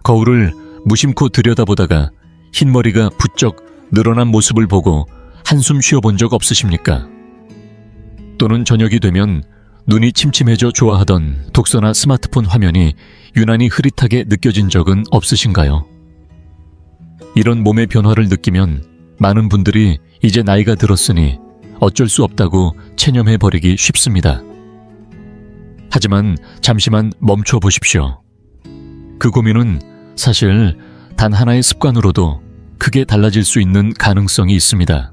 거울을 무심코 들여다보다가 흰머리가 부쩍 늘어난 모습을 보고 한숨 쉬어본 적 없으십니까? 또는 저녁이 되면 눈이 침침해져 좋아하던 독서나 스마트폰 화면이 유난히 흐릿하게 느껴진 적은 없으신가요? 이런 몸의 변화를 느끼면 많은 분들이 이제 나이가 들었으니 어쩔 수 없다고 체념해버리기 쉽습니다. 하지만 잠시만 멈춰 보십시오. 그 고민은 사실 단 하나의 습관으로도 크게 달라질 수 있는 가능성이 있습니다.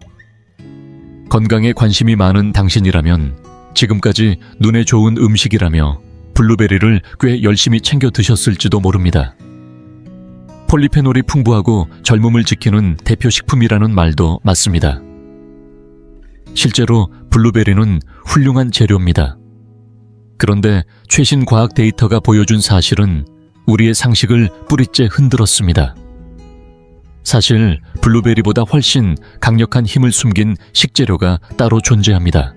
건강에 관심이 많은 당신이라면 지금까지 눈에 좋은 음식이라며 블루베리를 꽤 열심히 챙겨 드셨을지도 모릅니다. 폴리페놀이 풍부하고 젊음을 지키는 대표 식품이라는 말도 맞습니다. 실제로 블루베리는 훌륭한 재료입니다. 그런데 최신 과학 데이터가 보여준 사실은 우리의 상식을 뿌리째 흔들었습니다. 사실 블루베리보다 훨씬 강력한 힘을 숨긴 식재료가 따로 존재합니다.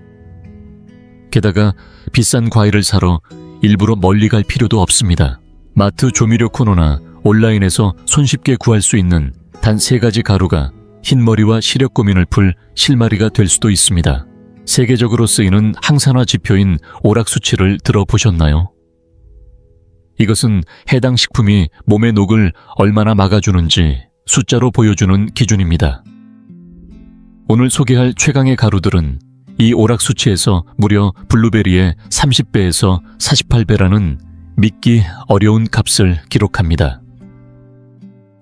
게다가 비싼 과일을 사러 일부러 멀리 갈 필요도 없습니다. 마트 조미료 코너나 온라인에서 손쉽게 구할 수 있는 단 3가지 가루가 흰머리와 시력 고민을 풀 실마리가 될 수도 있습니다. 세계적으로 쓰이는 항산화 지표인 오락 수치를 들어보셨나요? 이것은 해당 식품이 몸의 녹을 얼마나 막아주는지 숫자로 보여주는 기준입니다. 오늘 소개할 최강의 가루들은 이 오락 수치에서 무려 블루베리의 30배에서 48배라는 믿기 어려운 값을 기록합니다.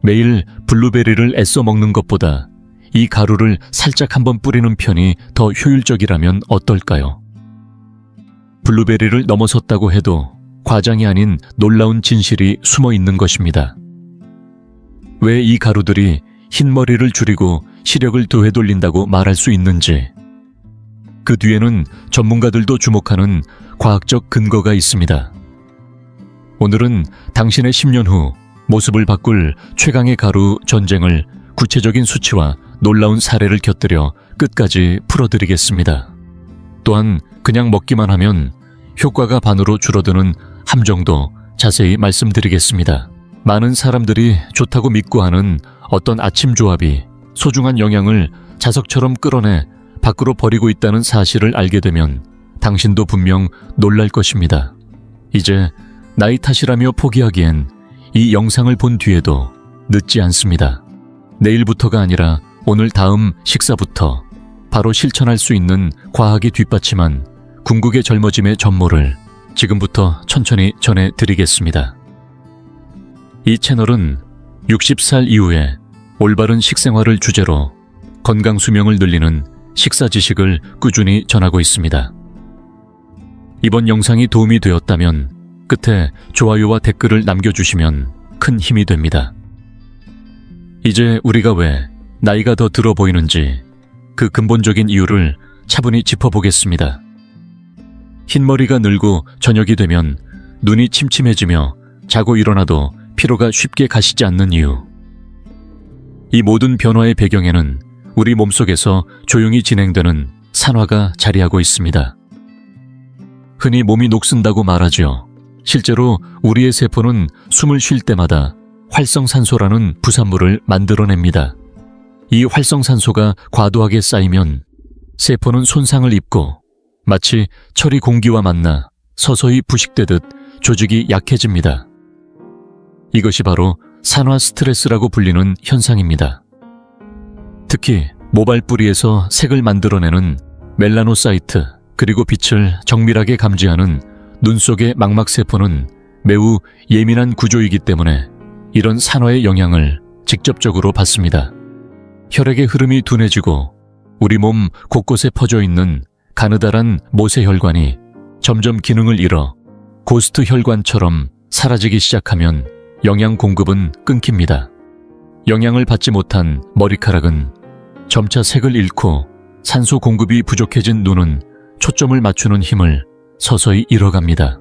매일 블루베리를 애써 먹는 것보다 이 가루를 살짝 한번 뿌리는 편이 더 효율적이라면 어떨까요? 블루베리를 넘어섰다고 해도 과장이 아닌 놀라운 진실이 숨어 있는 것입니다. 왜 이 가루들이 흰머리를 줄이고 시력을 되돌린다고 말할 수 있는지, 그 뒤에는 전문가들도 주목하는 과학적 근거가 있습니다. 오늘은 당신의 10년 후 모습을 바꿀 최강의 가루 전쟁을 구체적인 수치와 놀라운 사례를 곁들여 끝까지 풀어드리겠습니다. 또한 그냥 먹기만 하면 효과가 반으로 줄어드는 함정도 자세히 말씀드리겠습니다. 많은 사람들이 좋다고 믿고 하는 어떤 아침 조합이 소중한 영양을 자석처럼 끌어내 밖으로 버리고 있다는 사실을 알게 되면 당신도 분명 놀랄 것입니다. 이제 나이 탓이라며 포기하기엔 이 영상을 본 뒤에도 늦지 않습니다. 내일부터가 아니라 오늘 다음 식사부터 바로 실천할 수 있는 과학이 뒷받침한 궁극의 젊어짐의 전모를 지금부터 천천히 전해드리겠습니다. 이 채널은 60살 이후에 올바른 식생활을 주제로 건강 수명을 늘리는 식사 지식을 꾸준히 전하고 있습니다. 이번 영상이 도움이 되었다면 끝에 좋아요와 댓글을 남겨주시면 큰 힘이 됩니다. 이제 우리가 왜 나이가 더 들어 보이는지 그 근본적인 이유를 차분히 짚어보겠습니다. 흰머리가 늘고 저녁이 되면 눈이 침침해지며 자고 일어나도 피로가 쉽게 가시지 않는 이유. 이 모든 변화의 배경에는 우리 몸속에서 조용히 진행되는 산화가 자리하고 있습니다. 흔히 몸이 녹슨다고 말하죠. 실제로 우리의 세포는 숨을 쉴 때마다 활성산소라는 부산물을 만들어냅니다. 이 활성산소가 과도하게 쌓이면 세포는 손상을 입고 마치 철이 공기와 만나 서서히 부식되듯 조직이 약해집니다. 이것이 바로 산화 스트레스라고 불리는 현상입니다. 특히 모발 뿌리에서 색을 만들어내는 멜라노사이트, 그리고 빛을 정밀하게 감지하는 눈 속의 망막세포는 매우 예민한 구조이기 때문에 이런 산화의 영향을 직접적으로 받습니다. 혈액의 흐름이 둔해지고 우리 몸 곳곳에 퍼져 있는 가느다란 모세혈관이 점점 기능을 잃어 고스트 혈관처럼 사라지기 시작하면 영양 공급은 끊깁니다. 영양을 받지 못한 머리카락은 점차 색을 잃고 산소 공급이 부족해진 눈은 초점을 맞추는 힘을 서서히 잃어갑니다.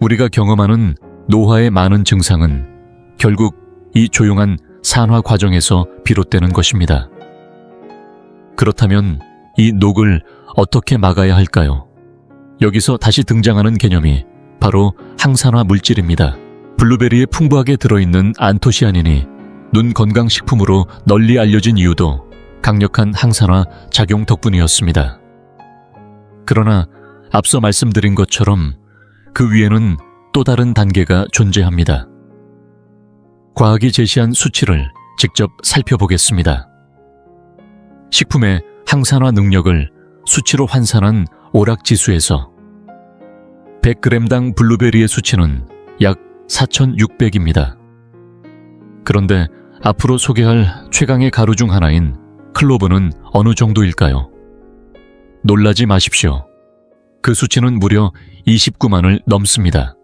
우리가 경험하는 노화의 많은 증상은 결국 이 조용한 산화 과정에서 비롯되는 것입니다. 그렇다면 이 녹을 어떻게 막아야 할까요? 여기서 다시 등장하는 개념이 바로 항산화 물질입니다. 블루베리에 풍부하게 들어있는 안토시아닌이 눈 건강식품으로 널리 알려진 이유도 강력한 항산화 작용 덕분이었습니다. 그러나 앞서 말씀드린 것처럼 그 위에는 또 다른 단계가 존재합니다. 과학이 제시한 수치를 직접 살펴보겠습니다. 식품의 항산화 능력을 수치로 환산한 오락지수에서 100g당 블루베리의 수치는 약 4,600입니다. 그런데 앞으로 소개할 최강의 가루 중 하나인 클로브는 어느 정도일까요? 놀라지 마십시오. 그 수치는 무려 29만을 넘습니다.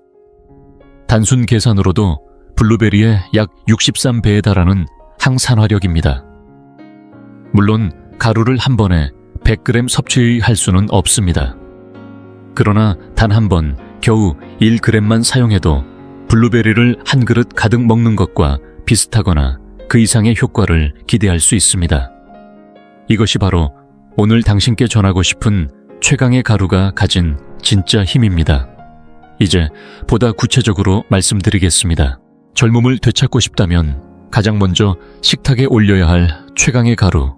단순 계산으로도 블루베리의 약 63배에 달하는 항산화력입니다. 물론 가루를 한 번에 100g 섭취할 수는 없습니다. 그러나 단 한 번 겨우 1g만 사용해도 블루베리를 한 그릇 가득 먹는 것과 비슷하거나 그 이상의 효과를 기대할 수 있습니다. 이것이 바로 오늘 당신께 전하고 싶은 최강의 가루가 가진 진짜 힘입니다. 이제 보다 구체적으로 말씀드리겠습니다. 젊음을 되찾고 싶다면 가장 먼저 식탁에 올려야 할 최강의 가루,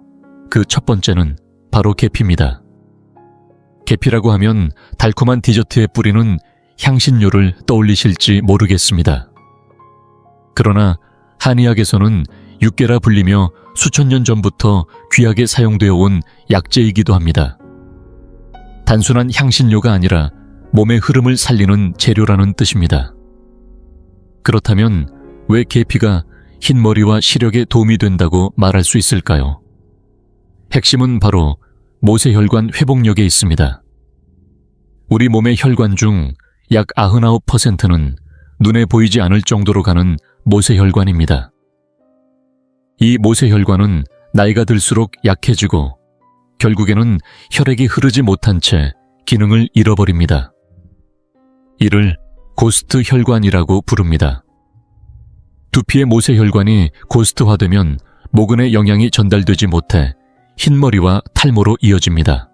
그 첫 번째는 바로 계피입니다. 계피라고 하면 달콤한 디저트에 뿌리는 향신료를 떠올리실지 모르겠습니다. 그러나 한의학에서는 육계라 불리며 수천 년 전부터 귀하게 사용되어 온 약재이기도 합니다. 단순한 향신료가 아니라 몸의 흐름을 살리는 재료라는 뜻입니다. 그렇다면 왜 계피가 흰머리와 시력에 도움이 된다고 말할 수 있을까요? 핵심은 바로 모세혈관 회복력에 있습니다. 우리 몸의 혈관 중 약 99%는 눈에 보이지 않을 정도로 가는 모세혈관입니다. 이 모세혈관은 나이가 들수록 약해지고 결국에는 혈액이 흐르지 못한 채 기능을 잃어버립니다. 이를 고스트 혈관이라고 부릅니다. 두피의 모세혈관이 고스트화되면 모근에 영양이 전달되지 못해 흰머리와 탈모로 이어집니다.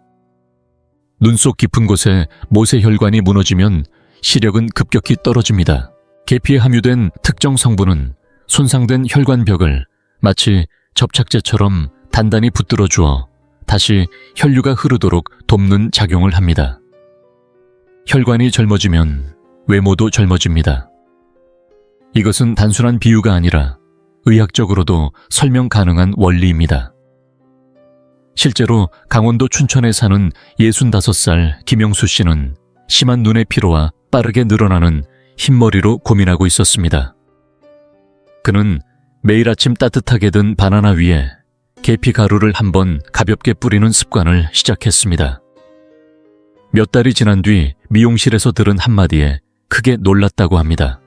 눈속 깊은 곳에 모세혈관이 무너지면 시력은 급격히 떨어집니다. 계피에 함유된 특정 성분은 손상된 혈관벽을 마치 접착제처럼 단단히 붙들어 주어 다시 혈류가 흐르도록 돕는 작용을 합니다. 혈관이 젊어지면 외모도 젊어집니다. 이것은 단순한 비유가 아니라 의학적으로도 설명 가능한 원리입니다. 실제로 강원도 춘천에 사는 65살 김영수 씨는 심한 눈의 피로와 빠르게 늘어나는 흰머리로 고민하고 있었습니다. 그는 매일 아침 따뜻하게 든 바나나 위에 계피 가루를 한번 가볍게 뿌리는 습관을 시작했습니다. 몇 달이 지난 뒤 미용실에서 들은 한마디에 크게 놀랐다고 합니다.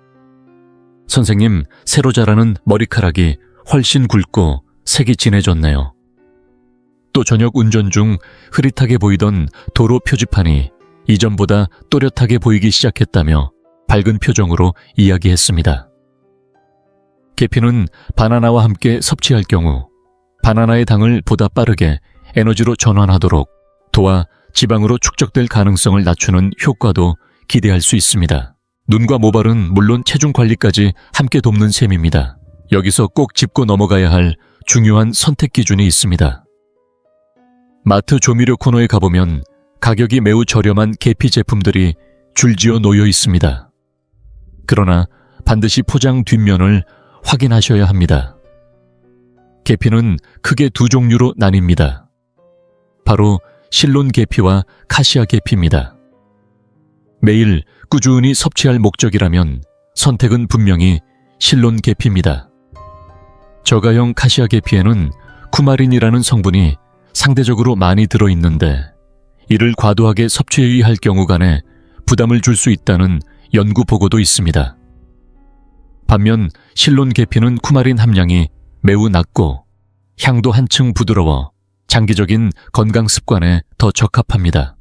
선생님, 새로 자라는 머리카락이 훨씬 굵고 색이 진해졌네요. 또 저녁 운전 중 흐릿하게 보이던 도로 표지판이 이전보다 또렷하게 보이기 시작했다며 밝은 표정으로 이야기했습니다. 계피는 바나나와 함께 섭취할 경우 바나나의 당을 보다 빠르게 에너지로 전환하도록 도와 지방으로 축적될 가능성을 낮추는 효과도 기대할 수 있습니다. 눈과 모발은 물론 체중 관리까지 함께 돕는 셈입니다. 여기서 꼭 짚고 넘어가야 할 중요한 선택 기준이 있습니다. 마트 조미료 코너에 가보면 가격이 매우 저렴한 계피 제품들이 줄지어 놓여 있습니다. 그러나 반드시 포장 뒷면을 확인하셔야 합니다. 계피는 크게 두 종류로 나뉩니다. 바로 실론 계피와 카시아 계피입니다. 매일 꾸준히 섭취할 목적이라면 선택은 분명히 실론 계피입니다. 저가형 카시아 계피에는 쿠마린이라는 성분이 상대적으로 많이 들어있는데 이를 과도하게 섭취할 경우 간에 부담을 줄 수 있다는 연구 보고도 있습니다. 반면 실론 계피는 쿠마린 함량이 매우 낮고 향도 한층 부드러워 장기적인 건강 습관에 더 적합합니다.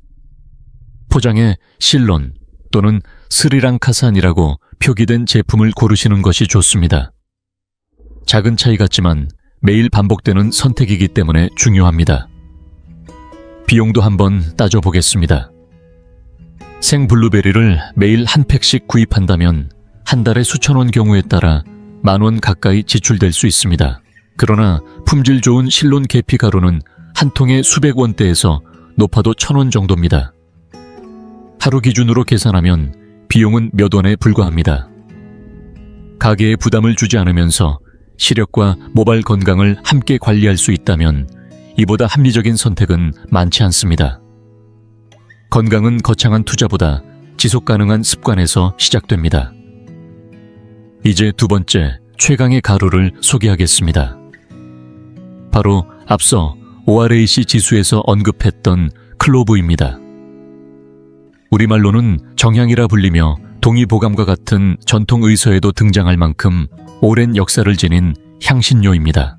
포장에 실론 또는 스리랑카산이라고 표기된 제품을 고르시는 것이 좋습니다. 작은 차이 같지만 매일 반복되는 선택이기 때문에 중요합니다. 비용도 한번 따져보겠습니다. 생 블루베리를 매일 한 팩씩 구입한다면 한 달에 수천 원 경우에 따라 10,000원 가까이 지출될 수 있습니다. 그러나 품질 좋은 실론 계피 가루는 한 통에 수백 원대에서 높아도 1,000원 정도입니다. 하루 기준으로 계산하면 비용은 몇 원에 불과합니다. 가게에 부담을 주지 않으면서 시력과 모발 건강을 함께 관리할 수 있다면 이보다 합리적인 선택은 많지 않습니다. 건강은 거창한 투자보다 지속 가능한 습관에서 시작됩니다. 이제 두 번째, 최강의 가루를 소개하겠습니다. 바로 앞서 ORAC 지수에서 언급했던 클로브입니다. 우리말로는 정향이라 불리며 동의보감과 같은 전통 의서에도 등장할 만큼 오랜 역사를 지닌 향신료입니다.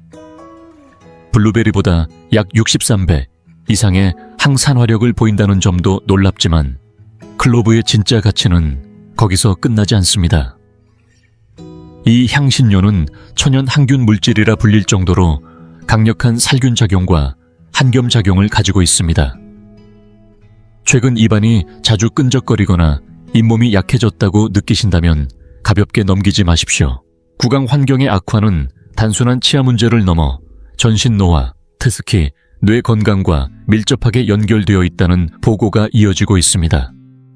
블루베리보다 약 63배 이상의 항산화력을 보인다는 점도 놀랍지만 클로브의 진짜 가치는 거기서 끝나지 않습니다. 이 향신료는 천연 항균 물질이라 불릴 정도로 강력한 살균 작용과 한겸 작용을 가지고 있습니다. 최근 입안이 자주 끈적거리거나 잇몸이 약해졌다고 느끼신다면 가볍게 넘기지 마십시오. 구강 환경의 악화는 단순한 치아 문제를 넘어 전신 노화, 특히 뇌 건강과 밀접하게 연결되어 있다는 보고가 이어지고 있습니다.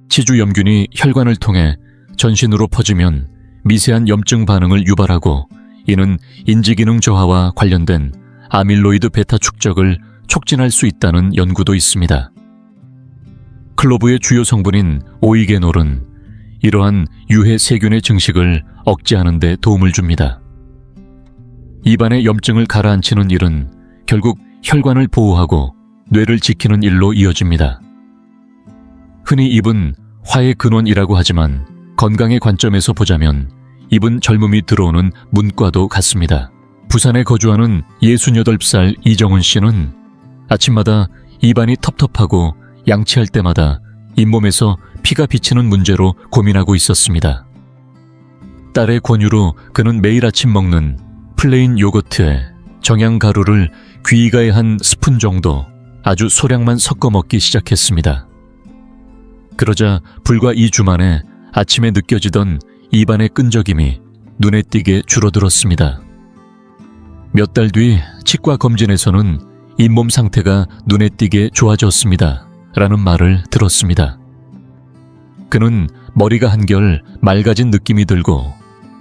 치주염균이 혈관을 통해 전신으로 퍼지면 미세한 염증 반응을 유발하고 이는 인지기능 저하와 관련된 아밀로이드 베타 축적을 촉진할 수 있다는 연구도 있습니다. 클로브의 주요 성분인 오이게놀은 이러한 유해 세균의 증식을 억제하는 데 도움을 줍니다. 입안의 염증을 가라앉히는 일은 결국 혈관을 보호하고 뇌를 지키는 일로 이어집니다. 흔히 입은 화의 근원이라고 하지만 건강의 관점에서 보자면 입은 젊음이 들어오는 문과도 같습니다. 부산에 거주하는 68살 이정은 씨는 아침마다 입안이 텁텁하고 양치할 때마다 잇몸에서 피가 비치는 문제로 고민하고 있었습니다. 딸의 권유로 그는 매일 아침 먹는 플레인 요거트에 정향가루를 귀이가의 한 스푼 정도 아주 소량만 섞어 먹기 시작했습니다. 그러자 불과 2주 만에 아침에 느껴지던 입안의 끈적임이 눈에 띄게 줄어들었습니다. 몇 달 뒤 치과 검진에서는 잇몸 상태가 눈에 띄게 좋아졌습니다. 라는 말을 들었습니다. 그는 머리가 한결 맑아진 느낌이 들고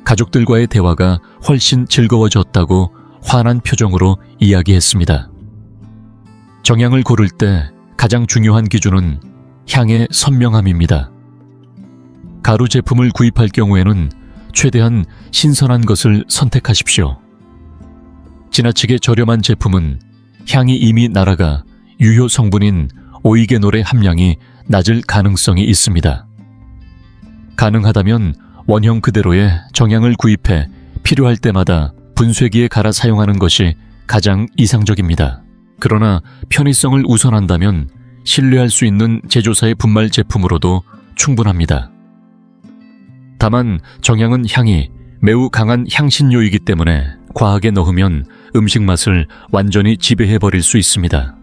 가족들과의 대화가 훨씬 즐거워졌다고 환한 표정으로 이야기했습니다. 정향을 고를 때 가장 중요한 기준은 향의 선명함입니다. 가루 제품을 구입할 경우에는 최대한 신선한 것을 선택하십시오. 지나치게 저렴한 제품은 향이 이미 날아가 유효 성분인 오이게놀의 함량이 낮을 가능성이 있습니다. 가능하다면 원형 그대로의 정향을 구입해 필요할 때마다 분쇄기에 갈아 사용하는 것이 가장 이상적입니다. 그러나 편의성을 우선한다면 신뢰할 수 있는 제조사의 분말 제품으로도 충분합니다. 다만 정향은 향이 매우 강한 향신료이기 때문에 과하게 넣으면 음식 맛을 완전히 지배해버릴 수 있습니다.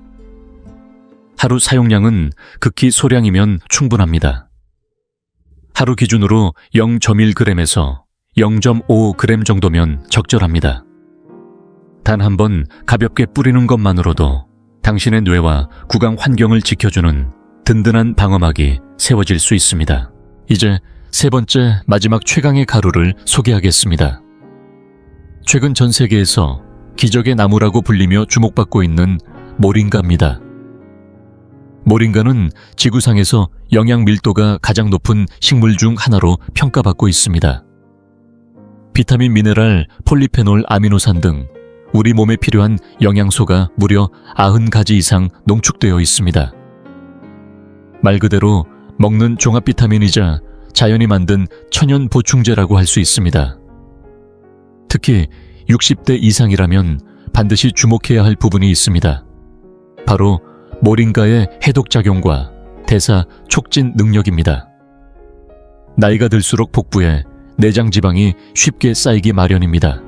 하루 사용량은 극히 소량이면 충분합니다. 하루 기준으로 0.1g에서 0.5g 정도면 적절합니다. 단 한 번 가볍게 뿌리는 것만으로도 당신의 뇌와 구강 환경을 지켜주는 든든한 방어막이 세워질 수 있습니다. 이제 세 번째 마지막 최강의 가루를 소개하겠습니다. 최근 전 세계에서 기적의 나무라고 불리며 주목받고 있는 모링가입니다. 모링가는 지구상에서 영양 밀도가 가장 높은 식물 중 하나로 평가받고 있습니다. 비타민, 미네랄, 폴리페놀, 아미노산 등 우리 몸에 필요한 영양소가 무려 90가지 이상 농축되어 있습니다. 말 그대로 먹는 종합 비타민이자 자연이 만든 천연 보충제라고 할 수 있습니다. 특히 60대 이상이라면 반드시 주목해야 할 부분이 있습니다. 바로 모링가의 해독작용과 대사 촉진 능력입니다. 나이가 들수록 복부에 내장지방이 쉽게 쌓이기 마련입니다.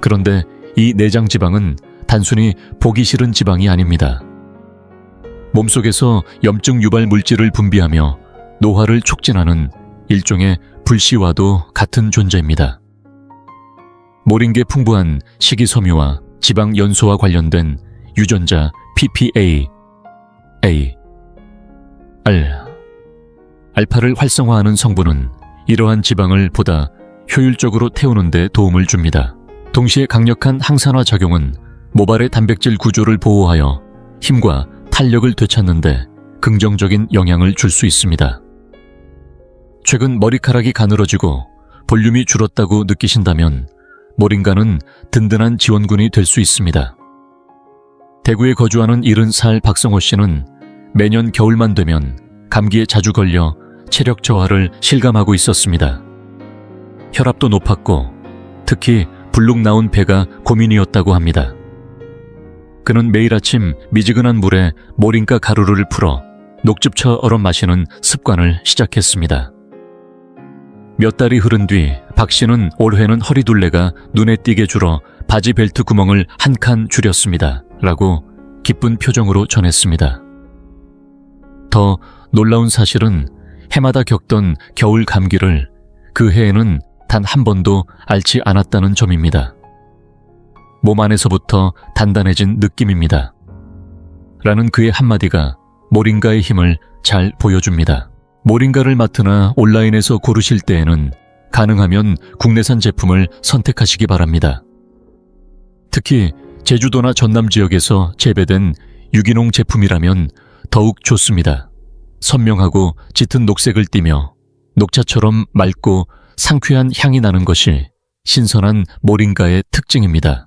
그런데 이 내장지방은 단순히 보기 싫은 지방이 아닙니다. 몸속에서 염증 유발 물질을 분비하며 노화를 촉진하는 일종의 불씨와도 같은 존재입니다. 모링계 풍부한 식이섬유와 지방 연소와 관련된 유전자 PPA, 알파를 활성화하는 성분은 이러한 지방을 보다 효율적으로 태우는 데 도움을 줍니다. 동시에 강력한 항산화 작용은 모발의 단백질 구조를 보호하여 힘과 탄력을 되찾는 데 긍정적인 영향을 줄 수 있습니다. 최근 머리카락이 가늘어지고 볼륨이 줄었다고 느끼신다면 모링가는 든든한 지원군이 될 수 있습니다. 대구에 거주하는 70살 박성호 씨는 매년 겨울만 되면 감기에 자주 걸려 체력 저하를 실감하고 있었습니다. 혈압도 높았고 특히 불룩 나온 배가 고민이었다고 합니다. 그는 매일 아침 미지근한 물에 모링가 가루를 풀어 녹즙처럼 마시는 습관을 시작했습니다. 몇 달이 흐른 뒤 박 씨는 올해는 허리둘레가 눈에 띄게 줄어 바지 벨트 구멍을 한 칸 줄였습니다. 라고 기쁜 표정으로 전했습니다. 더 놀라운 사실은 해마다 겪던 겨울 감기를 그 해에는 단 한 번도 앓지 않았다는 점입니다. 몸 안에서부터 단단해진 느낌입니다. 라는 그의 한마디가 모링가의 힘을 잘 보여줍니다. 모링가를 마트나 온라인에서 고르실 때에는 가능하면 국내산 제품을 선택하시기 바랍니다. 특히 제주도나 전남 지역에서 재배된 유기농 제품이라면 더욱 좋습니다. 선명하고 짙은 녹색을 띠며 녹차처럼 맑고 상쾌한 향이 나는 것이 신선한 모링가의 특징입니다.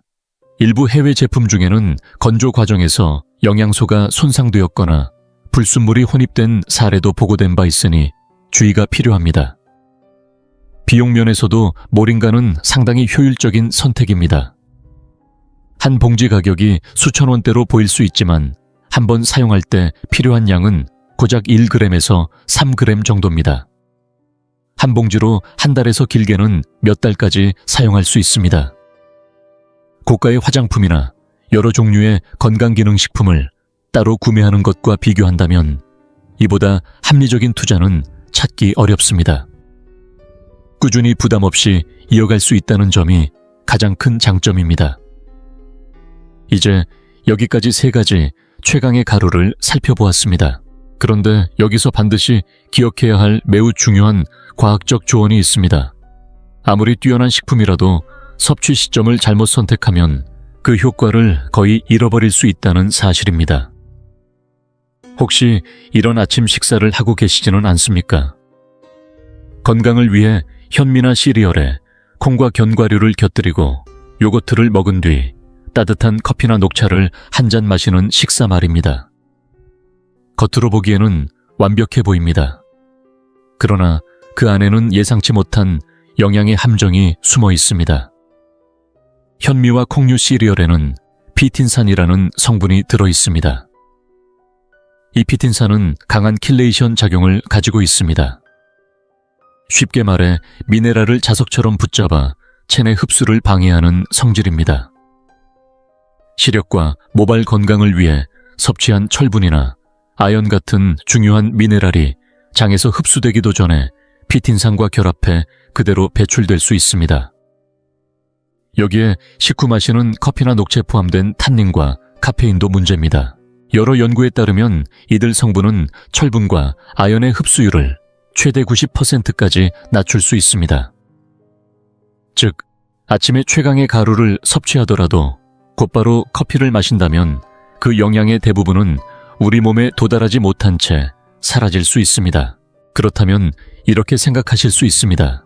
일부 해외 제품 중에는 건조 과정에서 영양소가 손상되었거나 불순물이 혼입된 사례도 보고된 바 있으니 주의가 필요합니다. 비용 면에서도 모링가는 상당히 효율적인 선택입니다. 한 봉지 가격이 수천 원대로 보일 수 있지만 한 번 사용할 때 필요한 양은 고작 1g에서 3g 정도입니다. 한 봉지로 한 달에서 길게는 몇 달까지 사용할 수 있습니다. 고가의 화장품이나 여러 종류의 건강기능식품을 따로 구매하는 것과 비교한다면 이보다 합리적인 투자는 찾기 어렵습니다. 꾸준히 부담 없이 이어갈 수 있다는 점이 가장 큰 장점입니다. 이제 여기까지 3가지 최강의 가루를 살펴보았습니다. 그런데 여기서 반드시 기억해야 할 매우 중요한 과학적 조언이 있습니다. 아무리 뛰어난 식품이라도 섭취 시점을 잘못 선택하면 그 효과를 거의 잃어버릴 수 있다는 사실입니다. 혹시 이런 아침 식사를 하고 계시지는 않습니까? 건강을 위해 현미나 시리얼에 콩과 견과류를 곁들이고 요거트를 먹은 뒤 따뜻한 커피나 녹차를 한 잔 마시는 식사 말입니다. 겉으로 보기에는 완벽해 보입니다. 그러나 그 안에는 예상치 못한 영양의 함정이 숨어 있습니다. 현미와 콩류 시리얼에는 피틴산이라는 성분이 들어 있습니다. 이 피틴산은 강한 킬레이션 작용을 가지고 있습니다. 쉽게 말해 미네랄을 자석처럼 붙잡아 체내 흡수를 방해하는 성질입니다. 시력과 모발 건강을 위해 섭취한 철분이나 아연 같은 중요한 미네랄이 장에서 흡수되기도 전에 피틴산과 결합해 그대로 배출될 수 있습니다. 여기에 식후 마시는 커피나 녹차에 포함된 탄닌과 카페인도 문제입니다. 여러 연구에 따르면 이들 성분은 철분과 아연의 흡수율을 최대 90%까지 낮출 수 있습니다. 즉, 아침에 최강의 가루를 섭취하더라도 곧바로 커피를 마신다면 그 영양의 대부분은 우리 몸에 도달하지 못한 채 사라질 수 있습니다. 그렇다면 이렇게 생각하실 수 있습니다.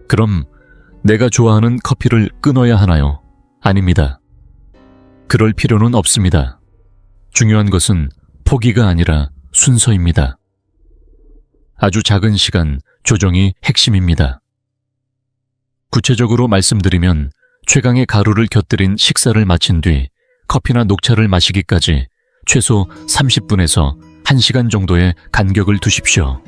그럼 내가 좋아하는 커피를 끊어야 하나요? 아닙니다. 그럴 필요는 없습니다. 중요한 것은 포기가 아니라 순서입니다. 아주 작은 시간 조정이 핵심입니다. 구체적으로 말씀드리면 최강의 가루를 곁들인 식사를 마친 뒤 커피나 녹차를 마시기까지 최소 30분에서 1시간 정도의 간격을 두십시오.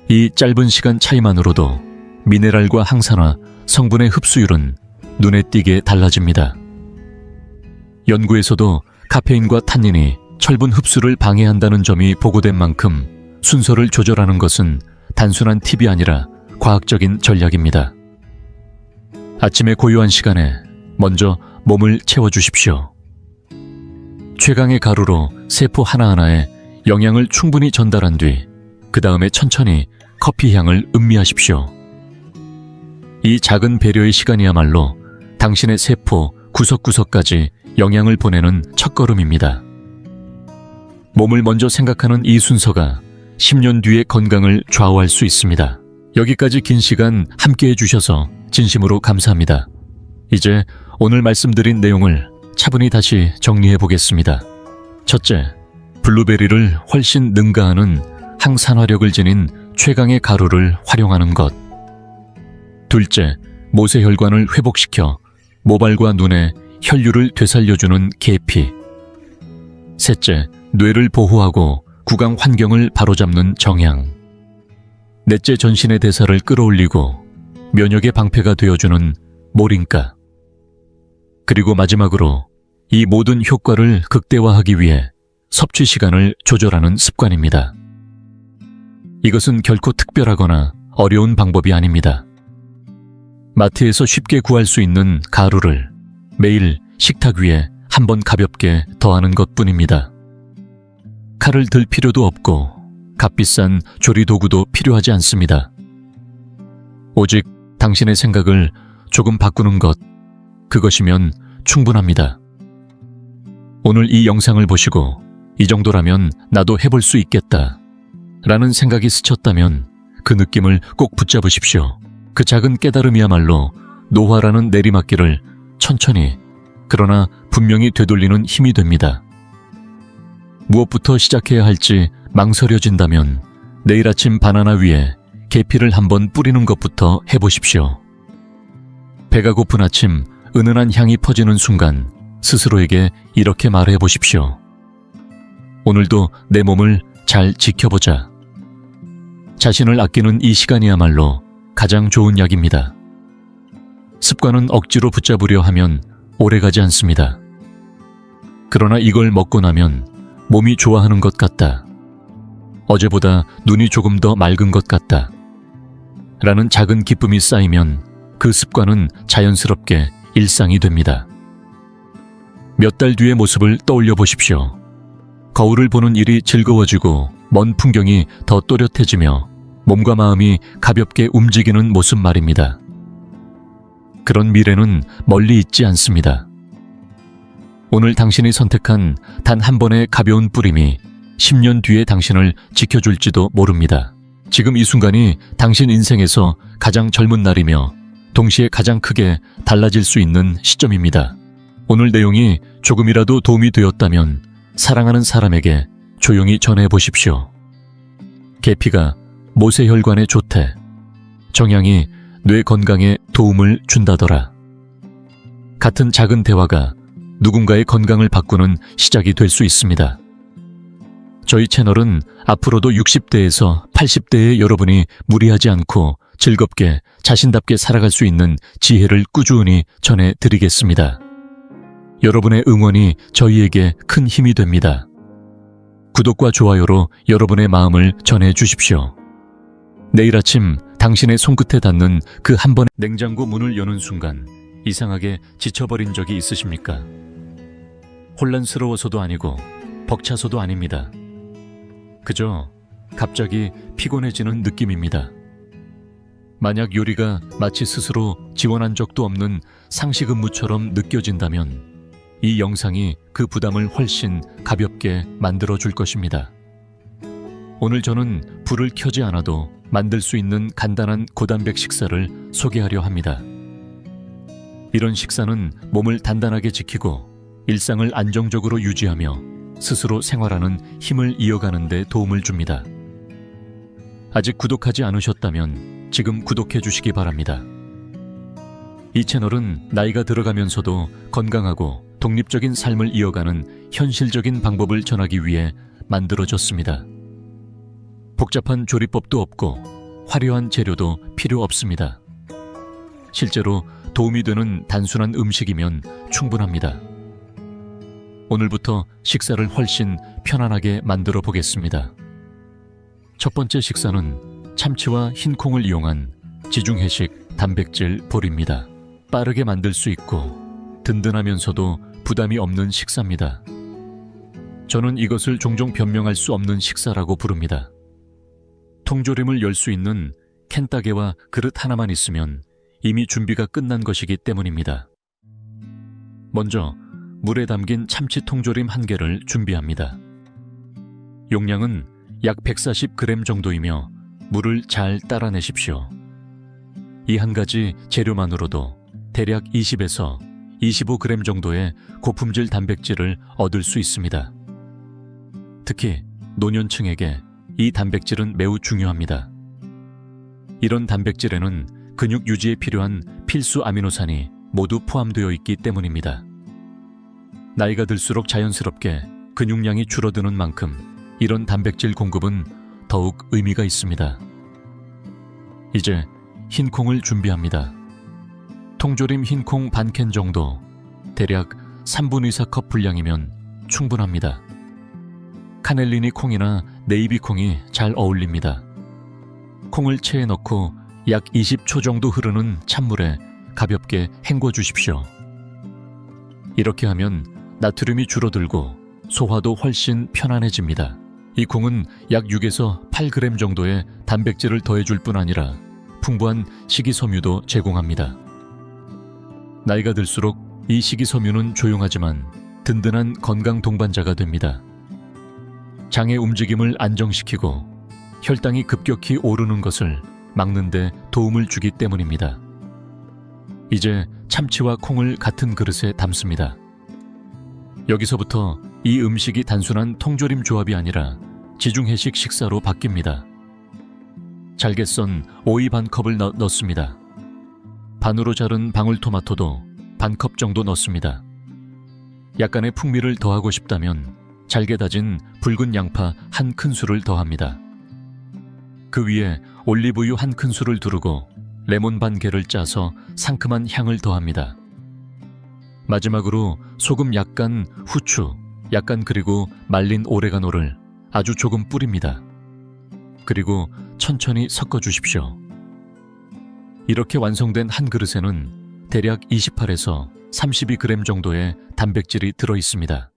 이 짧은 시간 차이만으로도 미네랄과 항산화, 성분의 흡수율은 눈에 띄게 달라집니다. 연구에서도 카페인과 탄닌이 철분 흡수를 방해한다는 점이 보고된 만큼 순서를 조절하는 것은 단순한 팁이 아니라 과학적인 전략입니다. 아침의 고요한 시간에 먼저 몸을 채워주십시오. 최강의 가루로 세포 하나하나에 영양을 충분히 전달한 뒤 그 다음에 천천히 커피 향을 음미하십시오. 이 작은 배려의 시간이야말로 당신의 세포 구석구석까지 영양을 보내는 첫걸음입니다. 몸을 먼저 생각하는 이 순서가 10년 뒤의 건강을 좌우할 수 있습니다. 여기까지 긴 시간 함께해 주셔서 진심으로 감사합니다. 이제 오늘 말씀드린 내용을 차분히 다시 정리해 보겠습니다. 첫째, 블루베리를 훨씬 능가하는 항산화력을 지닌 최강의 가루를 활용하는 것. 둘째, 모세혈관을 회복시켜 모발과 눈에 혈류를 되살려주는 계피. 셋째, 뇌를 보호하고 구강 환경을 바로잡는 정향. 넷째, 전신의 대사를 끌어올리고 면역의 방패가 되어주는 모링가. 그리고 마지막으로 이 모든 효과를 극대화하기 위해 섭취 시간을 조절하는 습관입니다. 이것은 결코 특별하거나 어려운 방법이 아닙니다. 마트에서 쉽게 구할 수 있는 가루를 매일 식탁 위에 한번 가볍게 더하는 것뿐입니다. 칼을 들 필요도 없고 값비싼 조리 도구도 필요하지 않습니다. 오직 당신의 생각을 조금 바꾸는 것, 그것이면 충분합니다. 오늘 이 영상을 보시고 이 정도라면 나도 해볼 수 있겠다 라는 생각이 스쳤다면 그 느낌을 꼭 붙잡으십시오. 그 작은 깨달음이야말로 노화라는 내리막길을 천천히 그러나 분명히 되돌리는 힘이 됩니다. 무엇부터 시작해야 할지 망설여진다면 내일 아침 바나나 위에 계피를 한번 뿌리는 것부터 해보십시오. 배가 고픈 아침 은은한 향이 퍼지는 순간 스스로에게 이렇게 말해보십시오. 오늘도 내 몸을 잘 지켜보자. 자신을 아끼는 이 시간이야말로 가장 좋은 약입니다. 습관은 억지로 붙잡으려 하면 오래가지 않습니다. 그러나 이걸 먹고 나면 몸이 좋아하는 것 같다. 어제보다 눈이 조금 더 맑은 것 같다. 라는 작은 기쁨이 쌓이면 그 습관은 자연스럽게 일상이 됩니다. 몇 달 뒤의 모습을 떠올려 보십시오. 거울을 보는 일이 즐거워지고 먼 풍경이 더 또렷해지며 몸과 마음이 가볍게 움직이는 모습 말입니다. 그런 미래는 멀리 있지 않습니다. 오늘 당신이 선택한 단 한 번의 가벼운 뿌림이 10년 뒤에 당신을 지켜줄지도 모릅니다. 지금 이 순간이 당신 인생에서 가장 젊은 날이며 동시에 가장 크게 달라질 수 있는 시점입니다. 오늘 내용이 조금이라도 도움이 되었다면 사랑하는 사람에게 조용히 전해보십시오. 계피가 모세혈관에 좋대. 정향이 뇌 건강에 도움을 준다더라. 같은 작은 대화가 누군가의 건강을 바꾸는 시작이 될 수 있습니다. 저희 채널은 앞으로도 60대에서 80대의 여러분이 무리하지 않고 즐겁게 자신답게 살아갈 수 있는 지혜를 꾸준히 전해드리겠습니다. 여러분의 응원이 저희에게 큰 힘이 됩니다. 구독과 좋아요로 여러분의 마음을 전해주십시오. 내일 아침 당신의 손끝에 닿는 그 한 번의 냉장고 문을 여는 순간 이상하게 지쳐버린 적이 있으십니까? 혼란스러워서도 아니고 벅차서도 아닙니다. 그저 갑자기 피곤해지는 느낌입니다. 만약 요리가 마치 스스로 지원한 적도 없는 상식 업무처럼 느껴진다면 이 영상이 그 부담을 훨씬 가볍게 만들어줄 것입니다. 오늘 저는 불을 켜지 않아도 만들 수 있는 간단한 고단백 식사를 소개하려 합니다. 이런 식사는 몸을 단단하게 지키고 일상을 안정적으로 유지하며 스스로 생활하는 힘을 이어가는 데 도움을 줍니다. 아직 구독하지 않으셨다면 지금 구독해 주시기 바랍니다. 이 채널은 나이가 들어가면서도 건강하고 독립적인 삶을 이어가는 현실적인 방법을 전하기 위해 만들어졌습니다. 복잡한 조리법도 없고 화려한 재료도 필요 없습니다. 실제로 도움이 되는 단순한 음식이면 충분합니다. 오늘부터 식사를 훨씬 편안하게 만들어 보겠습니다. 첫 번째 식사는 참치와 흰콩을 이용한 지중해식 단백질 볼입니다. 빠르게 만들 수 있고 든든하면서도 부담이 없는 식사입니다. 저는 이것을 종종 변명할 수 없는 식사라고 부릅니다. 통조림을 열 수 있는 캔따개와 그릇 하나만 있으면 이미 준비가 끝난 것이기 때문입니다. 먼저 물에 담긴 참치 통조림 1개를 준비합니다. 용량은 약 140g 정도이며 물을 잘 따라내십시오. 이 한 가지 재료만으로도 대략 20에서 25g 정도의 고품질 단백질을 얻을 수 있습니다. 특히 노년층에게 이 단백질은 매우 중요합니다. 이런 단백질에는 근육 유지에 필요한 필수 아미노산이 모두 포함되어 있기 때문입니다. 나이가 들수록 자연스럽게 근육량이 줄어드는 만큼 이런 단백질 공급은 더욱 의미가 있습니다. 이제 흰콩을 준비합니다. 통조림 흰콩 반캔 정도, 대략 3분의 4컵 분량이면 충분합니다. 카넬리니 콩이나 네이비 콩이 잘 어울립니다. 콩을 체에 넣고 약 20초 정도 흐르는 찬물에 가볍게 헹궈 주십시오. 이렇게 하면 나트륨이 줄어들고 소화도 훨씬 편안해집니다. 이 콩은 약 6에서 8g 정도의 단백질을 더해줄 뿐 아니라 풍부한 식이섬유도 제공합니다. 나이가 들수록 이 식이섬유는 조용하지만 든든한 건강 동반자가 됩니다. 장의 움직임을 안정시키고 혈당이 급격히 오르는 것을 막는 데 도움을 주기 때문입니다. 이제 참치와 콩을 같은 그릇에 담습니다. 여기서부터 이 음식이 단순한 통조림 조합이 아니라 지중해식 식사로 바뀝니다. 잘게 썬 오이 반컵을 넣습니다. 반으로 자른 방울토마토도 반컵 정도 넣습니다. 약간의 풍미를 더하고 싶다면 잘게 다진 붉은 양파 1큰술을 더합니다. 그 위에 올리브유 1큰술을 두르고 레몬 반 개를 짜서 상큼한 향을 더합니다. 마지막으로 소금 약간, 후추 약간 그리고 말린 오레가노를 아주 조금 뿌립니다. 그리고 천천히 섞어 주십시오. 이렇게 완성된 한 그릇에는 대략 28에서 32g 정도의 단백질이 들어 있습니다.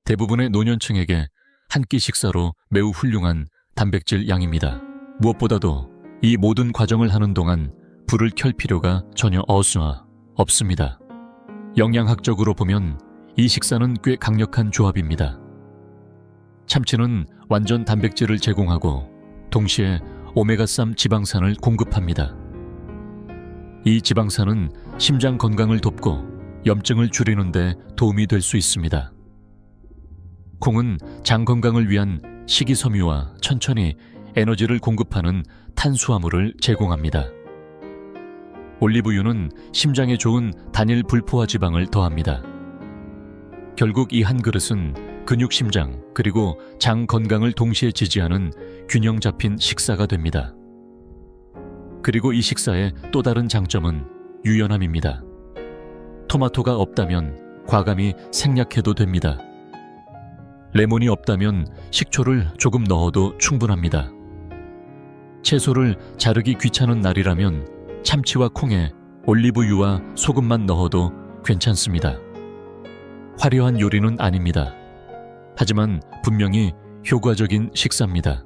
대부분의 노년층에게 한 끼 식사로 매우 훌륭한 단백질 양입니다. 무엇보다도 이 모든 과정을 하는 동안 불을 켤 필요가 전혀 없습니다. 영양학적으로 보면 이 식사는 꽤 강력한 조합입니다. 참치는 완전 단백질을 제공하고 동시에 오메가3 지방산을 공급합니다. 이 지방산은 심장 건강을 돕고 염증을 줄이는 데 도움이 될 수 있습니다. 콩은 장 건강을 위한 식이섬유와 천천히 에너지를 공급하는 탄수화물을 제공합니다. 올리브유는 심장에 좋은 단일 불포화 지방을 더합니다. 결국 이 한 그릇은 근육 심장 그리고 장 건강을 동시에 지지하는 균형 잡힌 식사가 됩니다. 그리고 이 식사의 또 다른 장점은 유연함입니다. 토마토가 없다면 과감히 생략해도 됩니다. 레몬이 없다면 식초를 조금 넣어도 충분합니다. 채소를 자르기 귀찮은 날이라면 참치와 콩에 올리브유와 소금만 넣어도 괜찮습니다. 화려한 요리는 아닙니다. 하지만 분명히 효과적인 식사입니다.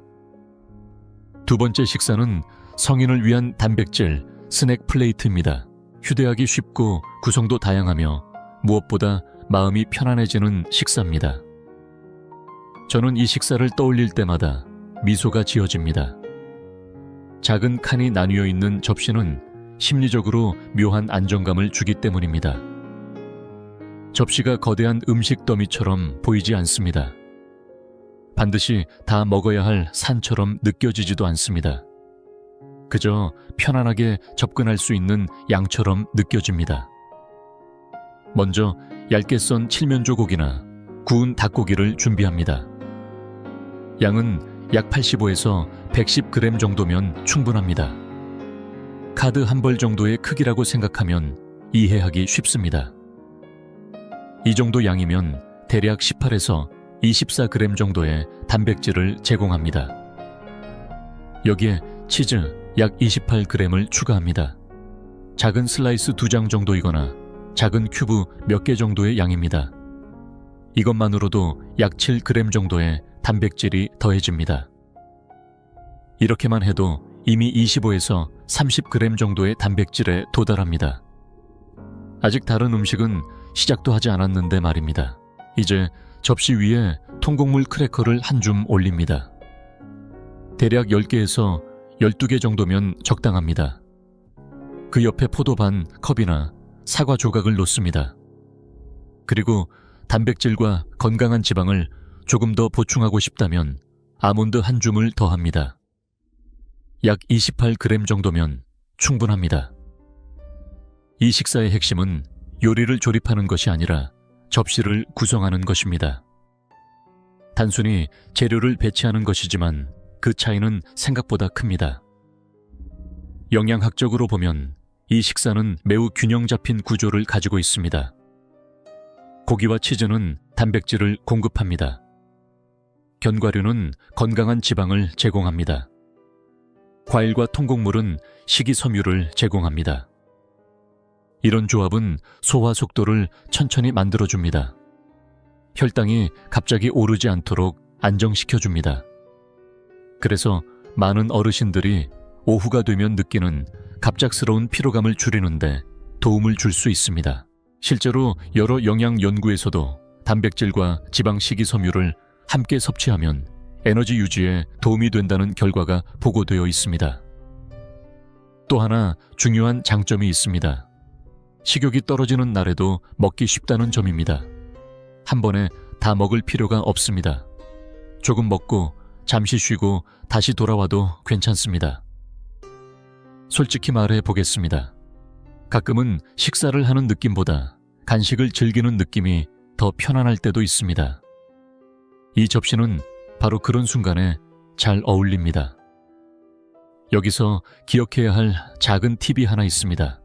두 번째 식사는 성인을 위한 단백질 스낵 플레이트입니다. 휴대하기 쉽고 구성도 다양하며 무엇보다 마음이 편안해지는 식사입니다. 저는 이 식사를 떠올릴 때마다 미소가 지어집니다. 작은 칸이 나뉘어 있는 접시는 심리적으로 묘한 안정감을 주기 때문입니다. 접시가 거대한 음식 더미처럼 보이지 않습니다. 반드시 다 먹어야 할 산처럼 느껴지지도 않습니다. 그저 편안하게 접근할 수 있는 양처럼 느껴집니다. 먼저 얇게 썬 칠면조 고기나 구운 닭고기를 준비합니다. 양은 약 85에서 110g 정도면 충분합니다. 카드 한 벌 정도의 크기라고 생각하면 이해하기 쉽습니다. 이 정도 양이면 대략 18에서 24g 정도의 단백질을 제공합니다. 여기에 치즈 약 28g을 추가합니다. 작은 슬라이스 2장 정도이거나 작은 큐브 몇 개 정도의 양입니다. 이것만으로도 약 7g 정도의 단백질이 더해집니다. 이렇게만 해도 이미 25에서 30g 정도의 단백질에 도달합니다. 아직 다른 음식은 시작도 하지 않았는데 말입니다. 이제 접시 위에 통곡물 크래커를 한 줌 올립니다. 대략 10개에서 12개 정도면 적당합니다. 그 옆에 포도 반 컵이나 사과 조각을 놓습니다. 그리고 단백질과 건강한 지방을 조금 더 보충하고 싶다면 아몬드 한 줌을 더합니다. 약 28g 정도면 충분합니다. 이 식사의 핵심은 요리를 조립하는 것이 아니라 접시를 구성하는 것입니다. 단순히 재료를 배치하는 것이지만 그 차이는 생각보다 큽니다. 영양학적으로 보면 이 식사는 매우 균형 잡힌 구조를 가지고 있습니다. 고기와 치즈는 단백질을 공급합니다. 견과류는 건강한 지방을 제공합니다. 과일과 통곡물은 식이섬유를 제공합니다. 이런 조합은 소화 속도를 천천히 만들어줍니다. 혈당이 갑자기 오르지 않도록 안정시켜줍니다. 그래서 많은 어르신들이 오후가 되면 느끼는 갑작스러운 피로감을 줄이는데 도움을 줄 수 있습니다. 실제로 여러 영양 연구에서도 단백질과 지방 식이섬유를 함께 섭취하면 에너지 유지에 도움이 된다는 결과가 보고되어 있습니다. 또 하나 중요한 장점이 있습니다. 식욕이 떨어지는 날에도 먹기 쉽다는 점입니다. 한 번에 다 먹을 필요가 없습니다. 조금 먹고 잠시 쉬고 다시 돌아와도 괜찮습니다. 솔직히 말해 보겠습니다. 가끔은 식사를 하는 느낌보다 간식을 즐기는 느낌이 더 편안할 때도 있습니다. 이 접시는 바로 그런 순간에 잘 어울립니다. 여기서 기억해야 할 작은 팁이 하나 있습니다.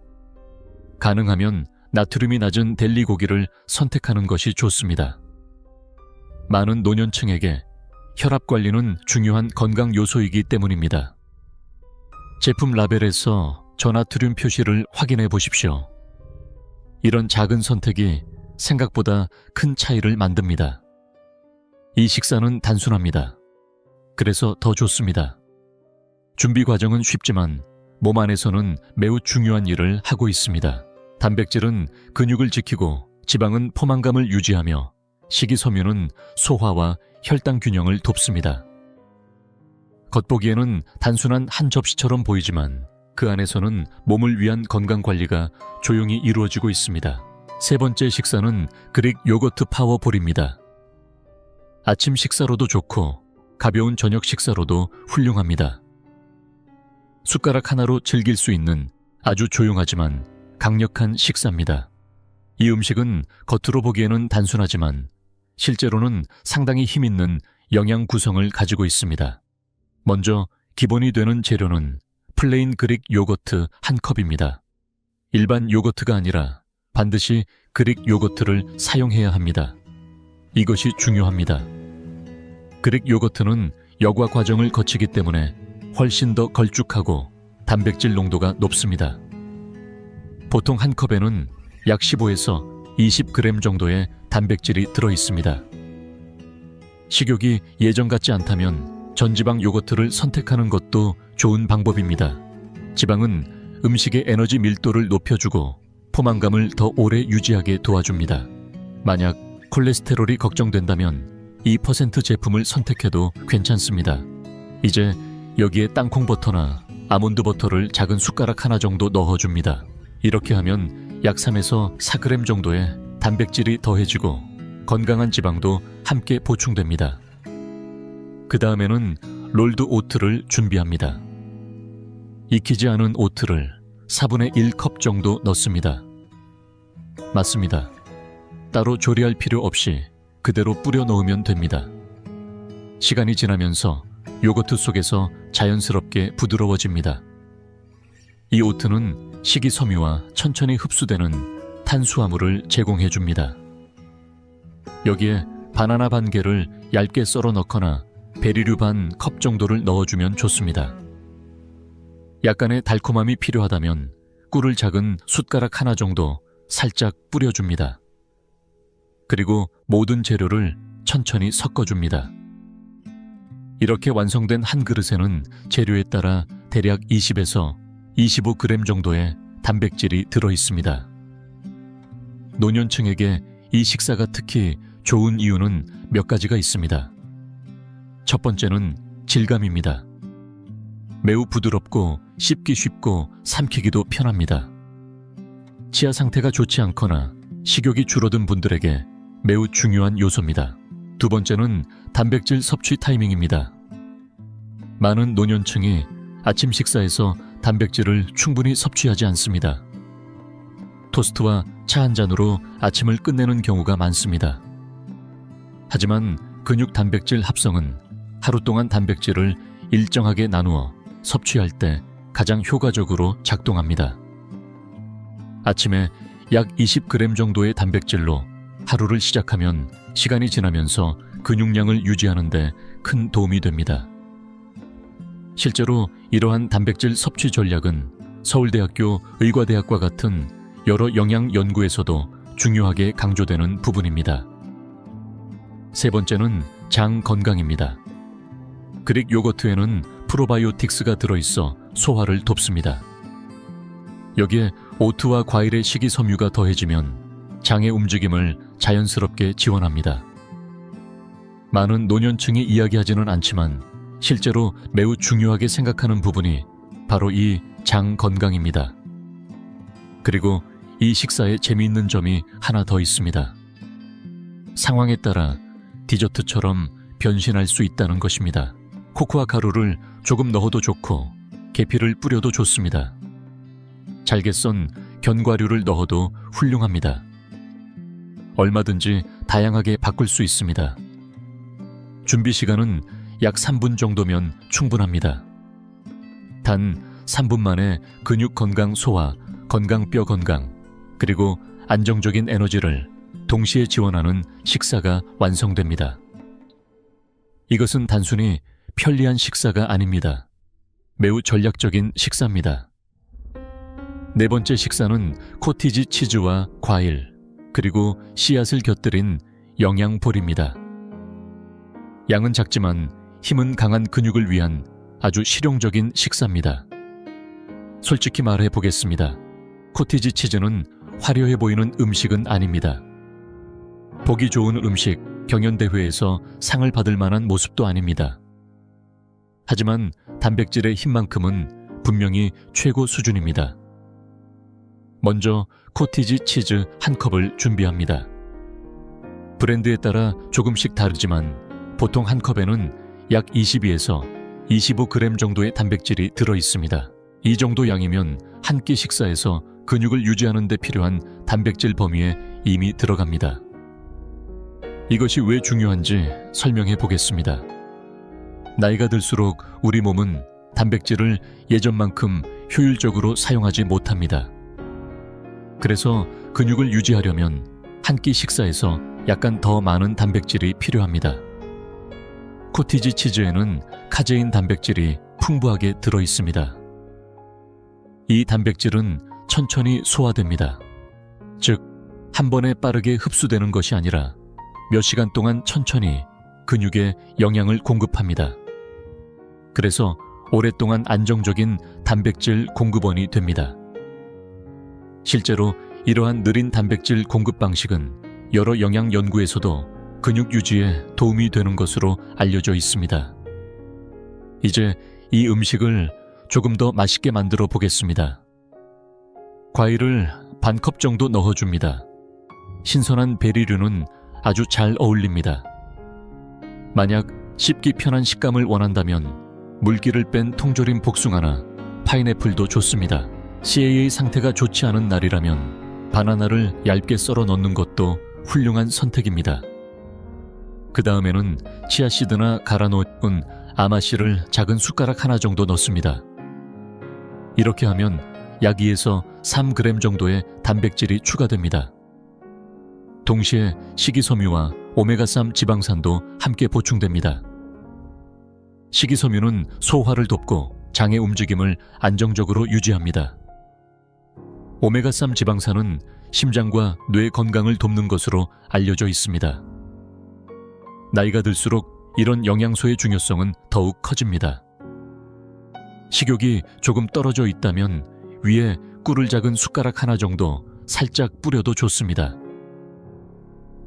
가능하면 나트륨이 낮은 델리 고기를 선택하는 것이 좋습니다. 많은 노년층에게 혈압 관리는 중요한 건강 요소이기 때문입니다. 제품 라벨에서 저나트륨 표시를 확인해 보십시오. 이런 작은 선택이 생각보다 큰 차이를 만듭니다. 이 식사는 단순합니다. 그래서 더 좋습니다. 준비 과정은 쉽지만 몸 안에서는 매우 중요한 일을 하고 있습니다. 단백질은 근육을 지키고 지방은 포만감을 유지하며 식이섬유는 소화와 혈당 균형을 돕습니다. 겉보기에는 단순한 한 접시처럼 보이지만 그 안에서는 몸을 위한 건강관리가 조용히 이루어지고 있습니다. 세 번째 식사는 그릭 요거트 파워볼입니다. 아침 식사로도 좋고 가벼운 저녁 식사로도 훌륭합니다. 숟가락 하나로 즐길 수 있는 아주 조용하지만 강력한 식사입니다. 이 음식은 겉으로 보기에는 단순하지만 실제로는 상당히 힘있는 영양 구성을 가지고 있습니다. 먼저 기본이 되는 재료는 플레인 그릭 요거트 한 컵입니다. 일반 요거트가 아니라 반드시 그릭 요거트를 사용해야 합니다. 이것이 중요합니다. 그릭 요거트는 여과 과정을 거치기 때문에 훨씬 더 걸쭉하고 단백질 농도가 높습니다. 보통 한 컵에는 약 15에서 20g 정도의 단백질이 들어있습니다. 식욕이 예전 같지 않다면 전지방 요거트를 선택하는 것도 좋은 방법입니다. 지방은 음식의 에너지 밀도를 높여주고 포만감을 더 오래 유지하게 도와줍니다. 만약 콜레스테롤이 걱정된다면 2% 제품을 선택해도 괜찮습니다. 이제 여기에 땅콩버터나 아몬드버터를 작은 숟가락 하나 정도 넣어줍니다. 이렇게 하면 약 3에서 4g 정도의 단백질이 더해지고 건강한 지방도 함께 보충됩니다. 그 다음에는 롤드 오트를 준비합니다. 익히지 않은 오트를 4분의 1컵 정도 넣습니다. 맞습니다. 따로 조리할 필요 없이 그대로 뿌려 넣으면 됩니다. 시간이 지나면서 요거트 속에서 자연스럽게 부드러워집니다. 이 오트는 식이섬유와 천천히 흡수되는 탄수화물을 제공해줍니다. 여기에 바나나 반 개를 얇게 썰어 넣거나 베리류 반 컵 정도를 넣어주면 좋습니다. 약간의 달콤함이 필요하다면 꿀을 작은 숟가락 하나 정도 살짝 뿌려줍니다. 그리고 모든 재료를 천천히 섞어줍니다. 이렇게 완성된 한 그릇에는 재료에 따라 대략 20에서 25g 정도의 단백질이 들어있습니다. 노년층에게 이 식사가 특히 좋은 이유는 몇 가지가 있습니다. 첫 번째는 질감입니다. 매우 부드럽고 씹기 쉽고 삼키기도 편합니다. 치아 상태가 좋지 않거나 식욕이 줄어든 분들에게 매우 중요한 요소입니다. 두 번째는 단백질 섭취 타이밍입니다. 많은 노년층이 아침 식사에서 단백질을 충분히 섭취하지 않습니다. 토스트와 차 한 잔으로 아침을 끝내는 경우가 많습니다. 하지만 근육 단백질 합성은 하루 동안 단백질을 일정하게 나누어 섭취할 때 가장 효과적으로 작동합니다. 아침에 약 20g 정도의 단백질로 하루를 시작하면 시간이 지나면서 근육량을 유지하는 데 큰 도움이 됩니다. 실제로 이러한 단백질 섭취 전략은 서울대학교 의과대학과 같은 여러 영양 연구에서도 중요하게 강조되는 부분입니다. 세 번째는 장 건강입니다. 그릭 요거트에는 프로바이오틱스가 들어있어 소화를 돕습니다. 여기에 오트와 과일의 식이섬유가 더해지면 장의 움직임을 자연스럽게 지원합니다. 많은 노년층이 이야기하지는 않지만 실제로 매우 중요하게 생각하는 부분이 바로 이 장 건강입니다. 그리고 이 식사에 재미있는 점이 하나 더 있습니다. 상황에 따라 디저트처럼 변신할 수 있다는 것입니다. 코코아 가루를 조금 넣어도 좋고 계피를 뿌려도 좋습니다. 잘게 썬 견과류를 넣어도 훌륭합니다. 얼마든지 다양하게 바꿀 수 있습니다. 준비 시간은 약 3분 정도면 충분합니다. 단 3분 만에 근육 건강 소화, 건강 뼈 건강, 그리고 안정적인 에너지를 동시에 지원하는 식사가 완성됩니다. 이것은 단순히 편리한 식사가 아닙니다. 매우 전략적인 식사입니다. 네 번째 식사는 코티지 치즈와 과일, 그리고 씨앗을 곁들인 영양볼입니다. 양은 작지만 힘은 강한 근육을 위한 아주 실용적인 식사입니다. 솔직히 말해 보겠습니다. 코티지 치즈는 화려해 보이는 음식은 아닙니다. 보기 좋은 음식 경연대회에서 상을 받을 만한 모습도 아닙니다. 하지만 단백질의 힘만큼은 분명히 최고 수준입니다. 먼저 코티지 치즈 한 컵을 준비합니다. 브랜드에 따라 조금씩 다르지만 보통 한 컵에는 약 22에서 25g 정도의 단백질이 들어있습니다. 이 정도 양이면 한 끼 식사에서 근육을 유지하는 데 필요한 단백질 범위에 이미 들어갑니다. 이것이 왜 중요한지 설명해 보겠습니다. 나이가 들수록 우리 몸은 단백질을 예전만큼 효율적으로 사용하지 못합니다. 그래서 근육을 유지하려면 한 끼 식사에서 약간 더 많은 단백질이 필요합니다. 코티지 치즈에는 카제인 단백질이 풍부하게 들어있습니다. 이 단백질은 천천히 소화됩니다. 즉, 한 번에 빠르게 흡수되는 것이 아니라 몇 시간 동안 천천히 근육에 영양을 공급합니다. 그래서 오랫동안 안정적인 단백질 공급원이 됩니다. 실제로 이러한 느린 단백질 공급 방식은 여러 영양 연구에서도 근육 유지에 도움이 되는 것으로 알려져 있습니다. 이제 이 음식을 조금 더 맛있게 만들어 보겠습니다. 과일을 반 컵 정도 넣어줍니다. 신선한 베리류는 아주 잘 어울립니다. 만약 씹기 편한 식감을 원한다면 물기를 뺀 통조림 복숭아나 파인애플도 좋습니다. CAA 상태가 좋지 않은 날이라면 바나나를 얇게 썰어 넣는 것도 훌륭한 선택입니다. 그 다음에는 치아씨드나 갈아 놓은 아마씨를 작은 숟가락 하나 정도 넣습니다. 이렇게 하면 약 2에서 3g 정도의 단백질이 추가됩니다. 동시에 식이섬유와 오메가3 지방산도 함께 보충됩니다. 식이섬유는 소화를 돕고 장의 움직임을 안정적으로 유지합니다. 오메가3 지방산은 심장과 뇌 건강을 돕는 것으로 알려져 있습니다. 나이가 들수록 이런 영양소의 중요성은 더욱 커집니다. 식욕이 조금 떨어져 있다면 위에 꿀을 작은 숟가락 하나 정도 살짝 뿌려도 좋습니다.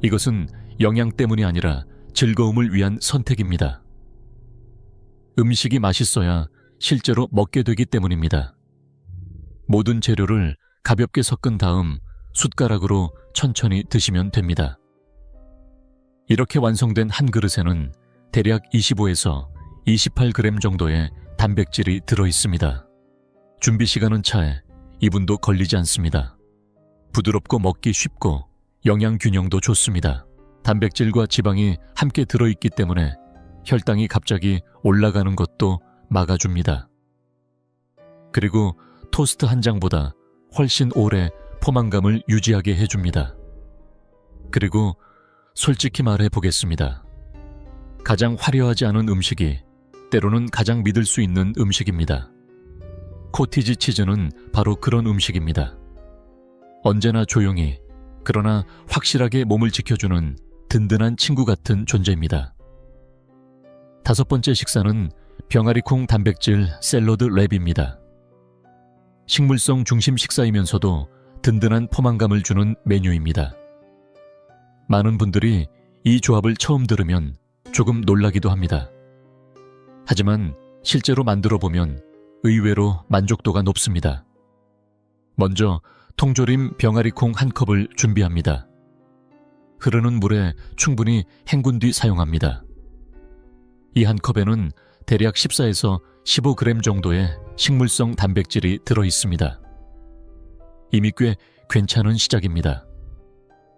이것은 영양 때문이 아니라 즐거움을 위한 선택입니다. 음식이 맛있어야 실제로 먹게 되기 때문입니다. 모든 재료를 가볍게 섞은 다음 숟가락으로 천천히 드시면 됩니다. 이렇게 완성된 한 그릇에는 대략 25에서 28g 정도의 단백질이 들어있습니다. 준비 시간은 차에 2분도 걸리지 않습니다. 부드럽고 먹기 쉽고 영양 균형도 좋습니다. 단백질과 지방이 함께 들어있기 때문에 혈당이 갑자기 올라가는 것도 막아줍니다. 그리고 토스트 한 장보다 훨씬 오래 포만감을 유지하게 해줍니다. 그리고 솔직히 말해 보겠습니다. 가장 화려하지 않은 음식이 때로는 가장 믿을 수 있는 음식입니다. 코티지 치즈는 바로 그런 음식입니다. 언제나 조용히 그러나 확실하게 몸을 지켜주는 든든한 친구 같은 존재입니다. 5번째 식사는 병아리콩 단백질 샐러드 랩입니다. 식물성 중심 식사이면서도 든든한 포만감을 주는 메뉴입니다. 많은 분들이 이 조합을 처음 들으면 조금 놀라기도 합니다. 하지만 실제로 만들어 보면 의외로 만족도가 높습니다. 먼저 통조림 병아리콩 한 컵을 준비합니다. 흐르는 물에 충분히 헹군 뒤 사용합니다. 이 한 컵에는 대략 14에서 15g 정도의 식물성 단백질이 들어있습니다. 이미 꽤 괜찮은 시작입니다.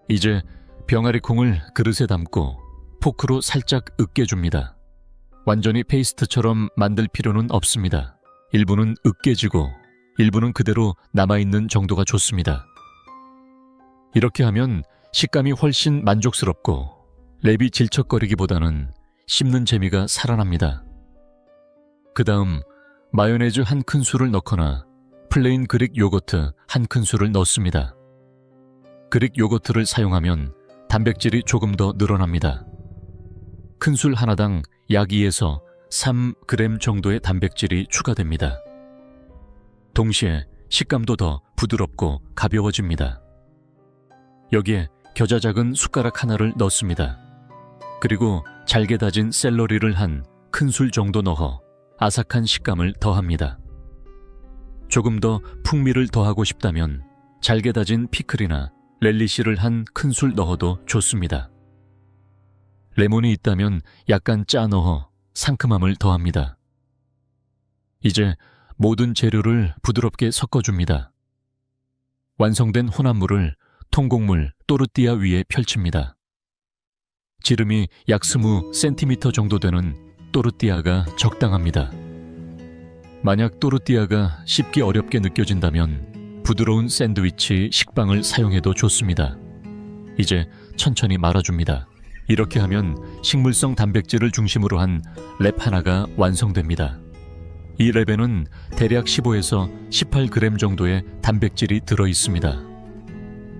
이제 병아리콩을 그릇에 담고 포크로 살짝 으깨줍니다. 완전히 페이스트처럼 만들 필요는 없습니다. 일부는 으깨지고 일부는 그대로 남아있는 정도가 좋습니다. 이렇게 하면 식감이 훨씬 만족스럽고 랩이 질척거리기보다는 씹는 재미가 살아납니다. 그 다음 마요네즈 한 큰술을 넣거나 플레인 그릭 요거트 한 큰술을 넣습니다. 그릭 요거트를 사용하면 단백질이 조금 더 늘어납니다. 큰술 하나당 약 2에서 3g 정도의 단백질이 추가됩니다. 동시에 식감도 더 부드럽고 가벼워집니다. 여기에 겨자 작은 숟가락 하나를 넣습니다. 그리고 잘게 다진 샐러리를 한 큰술 정도 넣어 아삭한 식감을 더합니다. 조금 더 풍미를 더하고 싶다면 잘게 다진 피클이나 렐리시를 한 큰술 넣어도 좋습니다. 레몬이 있다면 약간 짜 넣어 상큼함을 더합니다. 이제 모든 재료를 부드럽게 섞어줍니다. 완성된 혼합물을 통곡물 또르띠아 위에 펼칩니다. 지름이 약 20cm 정도 되는 또르띠아가 적당합니다. 만약 또르띠아가 씹기 어렵게 느껴진다면 부드러운 샌드위치 식빵을 사용해도 좋습니다. 이제 천천히 말아줍니다. 이렇게 하면 식물성 단백질을 중심으로 한 랩 하나가 완성됩니다. 이 랩에는 대략 15에서 18g 정도의 단백질이 들어있습니다.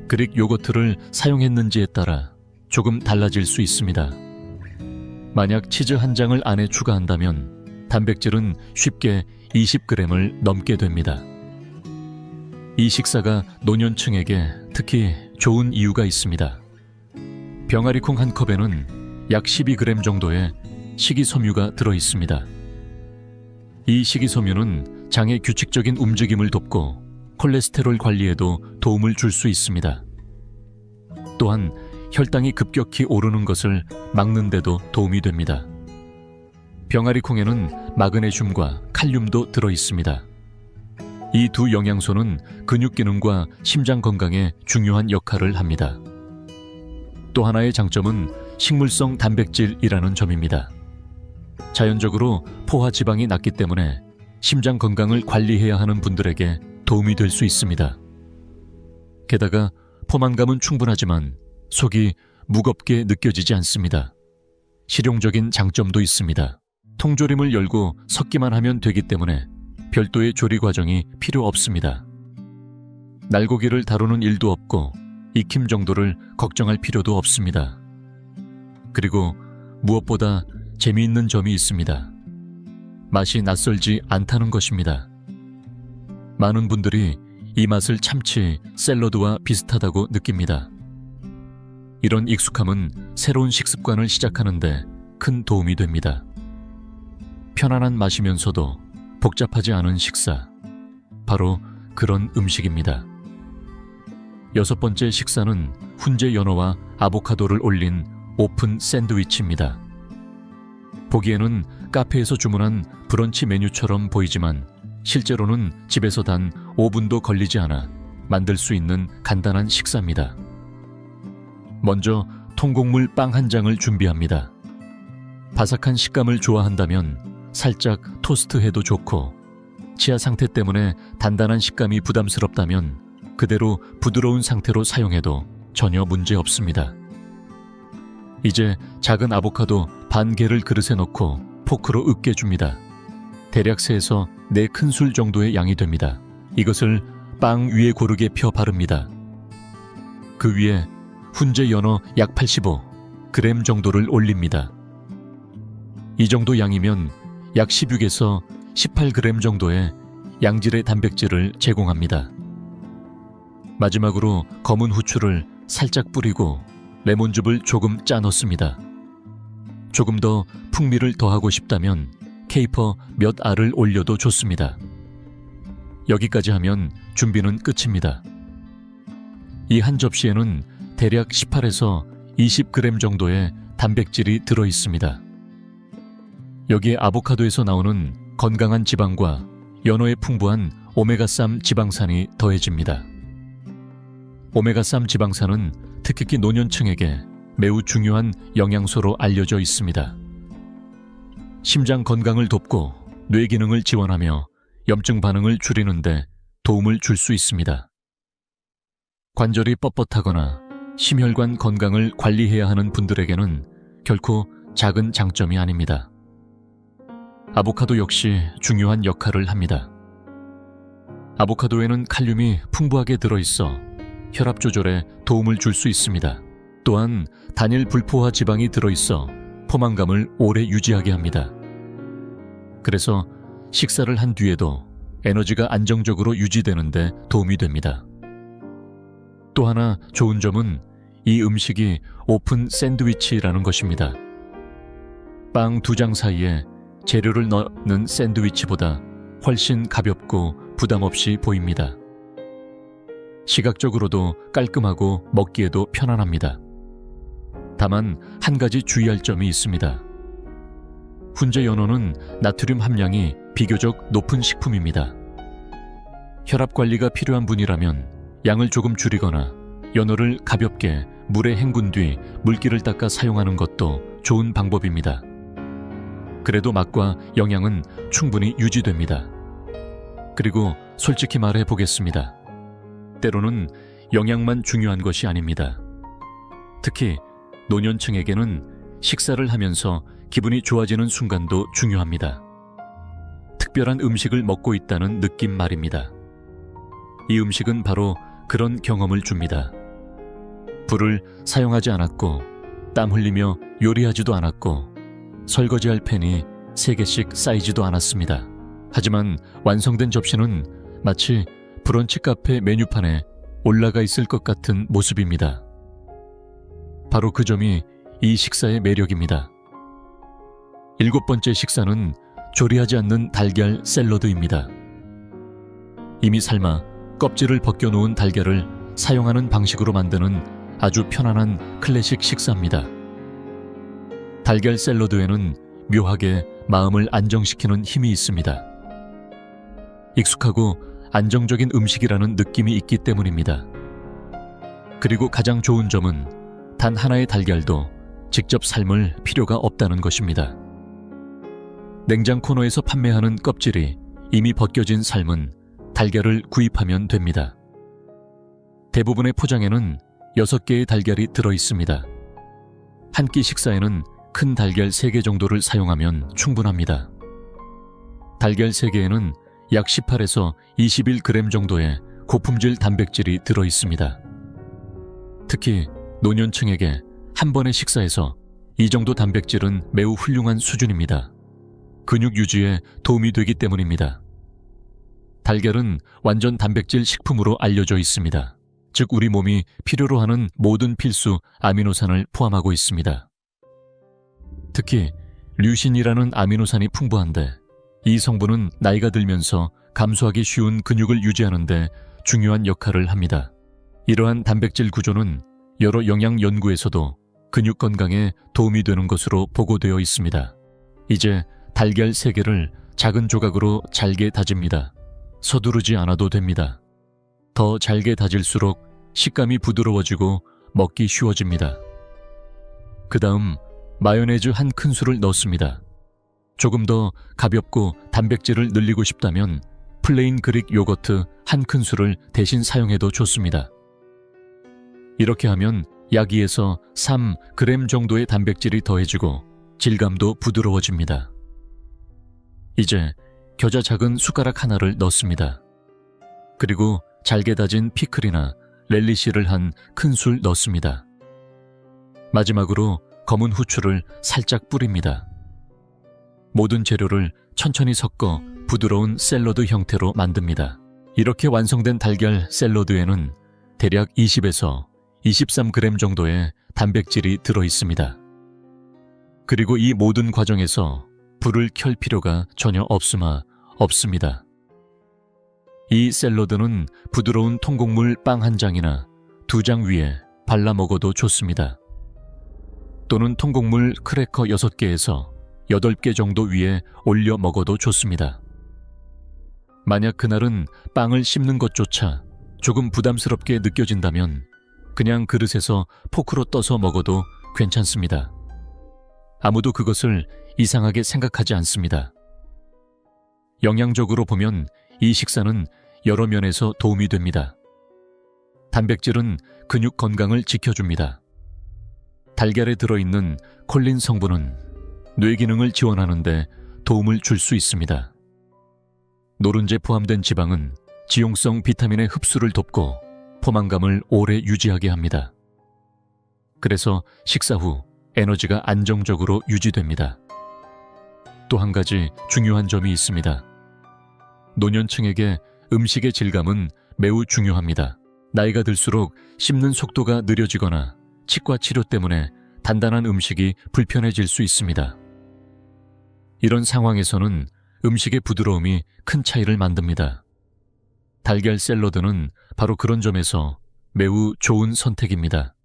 그릭 요거트를 사용했는지에 따라 조금 달라질 수 있습니다. 만약 치즈 한 장을 안에 추가한다면 단백질은 쉽게 20g을 넘게 됩니다. 이 식사가 노년층에게 특히 좋은 이유가 있습니다. 병아리콩 한 컵에는 약 12g 정도의 식이섬유가 들어있습니다. 이 식이섬유는 장의 규칙적인 움직임을 돕고 콜레스테롤 관리에도 도움을 줄 수 있습니다. 또한 혈당이 급격히 오르는 것을 막는 데도 도움이 됩니다. 병아리콩에는 마그네슘과 칼륨도 들어있습니다. 이 두 영양소는 근육 기능과 심장 건강에 중요한 역할을 합니다. 또 하나의 장점은 식물성 단백질이라는 점입니다. 자연적으로 포화 지방이 낮기 때문에 심장 건강을 관리해야 하는 분들에게 도움이 될 수 있습니다. 게다가 포만감은 충분하지만 속이 무겁게 느껴지지 않습니다. 실용적인 장점도 있습니다. 통조림을 열고 섞기만 하면 되기 때문에 별도의 조리 과정이 필요 없습니다. 날고기를 다루는 일도 없고 익힘 정도를 걱정할 필요도 없습니다. 그리고 무엇보다 재미있는 점이 있습니다. 맛이 낯설지 않다는 것입니다. 많은 분들이 이 맛을 참치, 샐러드와 비슷하다고 느낍니다. 이런 익숙함은 새로운 식습관을 시작하는데 큰 도움이 됩니다. 편안한 맛이면서도 복잡하지 않은 식사, 바로 그런 음식입니다. 6번째 식사는 훈제 연어와 아보카도를 올린 오픈 샌드위치입니다. 보기에는 카페에서 주문한 브런치 메뉴처럼 보이지만 실제로는 집에서 단 5분도 걸리지 않아 만들 수 있는 간단한 식사입니다. 먼저 통곡물 빵 한 장을 준비합니다. 바삭한 식감을 좋아한다면 살짝 토스트해도 좋고, 치아 상태 때문에 단단한 식감이 부담스럽다면 그대로 부드러운 상태로 사용해도 전혀 문제 없습니다. 이제 작은 아보카도 반 개를 그릇에 넣고 포크로 으깨줍니다. 대략 3에서 4큰술 정도의 양이 됩니다. 이것을 빵 위에 고르게 펴 바릅니다. 그 위에 훈제 연어 약 85g 정도를 올립니다. 이 정도 양이면 약 16에서 18g 정도의 양질의 단백질을 제공합니다. 마지막으로 검은 후추를 살짝 뿌리고 레몬즙을 조금 짜 넣습니다. 조금 더 풍미를 더하고 싶다면 케이퍼 몇 알을 올려도 좋습니다. 여기까지 하면 준비는 끝입니다. 이 한 접시에는 대략 18에서 20g 정도의 단백질이 들어 있습니다. 여기에 아보카도에서 나오는 건강한 지방과 연어의 풍부한 오메가3 지방산이 더해집니다. 오메가3 지방산은 특히 노년층에게 매우 중요한 영양소로 알려져 있습니다. 심장 건강을 돕고 뇌 기능을 지원하며 염증 반응을 줄이는 데 도움을 줄 수 있습니다. 관절이 뻣뻣하거나 심혈관 건강을 관리해야 하는 분들에게는 결코 작은 장점이 아닙니다. 아보카도 역시 중요한 역할을 합니다. 아보카도에는 칼륨이 풍부하게 들어있어 혈압 조절에 도움을 줄 수 있습니다. 또한 단일 불포화 지방이 들어있어 포만감을 오래 유지하게 합니다. 그래서 식사를 한 뒤에도 에너지가 안정적으로 유지되는 데 도움이 됩니다. 또 하나 좋은 점은 이 음식이 오픈 샌드위치라는 것입니다. 빵 2장 사이에 재료를 넣는 샌드위치보다 훨씬 가볍고 부담 없이 보입니다. 시각적으로도 깔끔하고 먹기에도 편안합니다. 다만 한 가지 주의할 점이 있습니다. 훈제 연어는 나트륨 함량이 비교적 높은 식품입니다. 혈압 관리가 필요한 분이라면 양을 조금 줄이거나 연어를 가볍게 물에 헹군 뒤 물기를 닦아 사용하는 것도 좋은 방법입니다. 그래도 맛과 영양은 충분히 유지됩니다. 그리고 솔직히 말해 보겠습니다. 때로는 영양만 중요한 것이 아닙니다. 특히 노년층에게는 식사를 하면서 기분이 좋아지는 순간도 중요합니다. 특별한 음식을 먹고 있다는 느낌 말입니다. 이 음식은 바로 그런 경험을 줍니다. 불을 사용하지 않았고 땀 흘리며 요리하지도 않았고 설거지할 팬이 3개씩 쌓이지도 않았습니다. 하지만 완성된 접시는 마치 브런치 카페 메뉴판에 올라가 있을 것 같은 모습입니다. 바로 그 점이 이 식사의 매력입니다. 7번째 식사는 조리하지 않는 달걀 샐러드입니다. 이미 삶아 껍질을 벗겨놓은 달걀을 사용하는 방식으로 만드는 아주 편안한 클래식 식사입니다. 달걀 샐러드에는 묘하게 마음을 안정시키는 힘이 있습니다. 익숙하고 안정적인 음식이라는 느낌이 있기 때문입니다. 그리고 가장 좋은 점은 단 하나의 달걀도 직접 삶을 필요가 없다는 것입니다. 냉장 코너에서 판매하는 껍질이 이미 벗겨진 삶은 달걀을 구입하면 됩니다. 대부분의 포장에는 6개의 달걀이 들어있습니다. 한 끼 식사에는 큰 달걀 3개 정도를 사용하면 충분합니다. 달걀 3개에는 약 18에서 21g 정도의 고품질 단백질이 들어 있습니다. 특히 노년층에게 한 번의 식사에서 이 정도 단백질은 매우 훌륭한 수준입니다. 근육 유지에 도움이 되기 때문입니다. 달걀은 완전 단백질 식품으로 알려져 있습니다. 즉 우리 몸이 필요로 하는 모든 필수 아미노산을 포함하고 있습니다. 특히 류신이라는 아미노산이 풍부한데 이 성분은 나이가 들면서 감소하기 쉬운 근육을 유지하는 데 중요한 역할을 합니다. 이러한 단백질 구조는 여러 영양 연구에서도 근육 건강에 도움이 되는 것으로 보고되어 있습니다. 이제 달걀 3개를 작은 조각으로 잘게 다집니다. 서두르지 않아도 됩니다. 더 잘게 다질수록 식감이 부드러워지고 먹기 쉬워집니다. 그 다음 마요네즈 한 큰술을 넣습니다. 조금 더 가볍고 단백질을 늘리고 싶다면 플레인 그릭 요거트 한 큰술을 대신 사용해도 좋습니다. 이렇게 하면 약 2에서 3g 정도의 단백질이 더해지고 질감도 부드러워집니다. 이제 겨자 작은 숟가락 하나를 넣습니다. 그리고 잘게 다진 피클이나 렐리시를 한 큰술 넣습니다. 마지막으로 검은 후추를 살짝 뿌립니다. 모든 재료를 천천히 섞어 부드러운 샐러드 형태로 만듭니다. 이렇게 완성된 달걀 샐러드에는 대략 20에서 23g 정도의 단백질이 들어 있습니다. 그리고 이 모든 과정에서 불을 켤 필요가 전혀 없습니다. 이 샐러드는 부드러운 통곡물 빵 한 장이나 2장 위에 발라 먹어도 좋습니다. 또는 통곡물 크래커 6개에서 8개 정도 위에 올려 먹어도 좋습니다. 만약 그날은 빵을 씹는 것조차 조금 부담스럽게 느껴진다면 그냥 그릇에서 포크로 떠서 먹어도 괜찮습니다. 아무도 그것을 이상하게 생각하지 않습니다. 영양적으로 보면 이 식사는 여러 면에서 도움이 됩니다. 단백질은 근육 건강을 지켜줍니다. 달걀에 들어있는 콜린 성분은 뇌 기능을 지원하는 데 도움을 줄 수 있습니다. 노른자에 포함된 지방은 지용성 비타민의 흡수를 돕고 포만감을 오래 유지하게 합니다. 그래서 식사 후 에너지가 안정적으로 유지됩니다. 또 한 가지 중요한 점이 있습니다. 노년층에게 음식의 질감은 매우 중요합니다. 나이가 들수록 씹는 속도가 느려지거나 치과 치료 때문에 단단한 음식이 불편해질 수 있습니다. 이런 상황에서는 음식의 부드러움이 큰 차이를 만듭니다. 달걀 샐러드는 바로 그런 점에서 매우 좋은 선택입니다.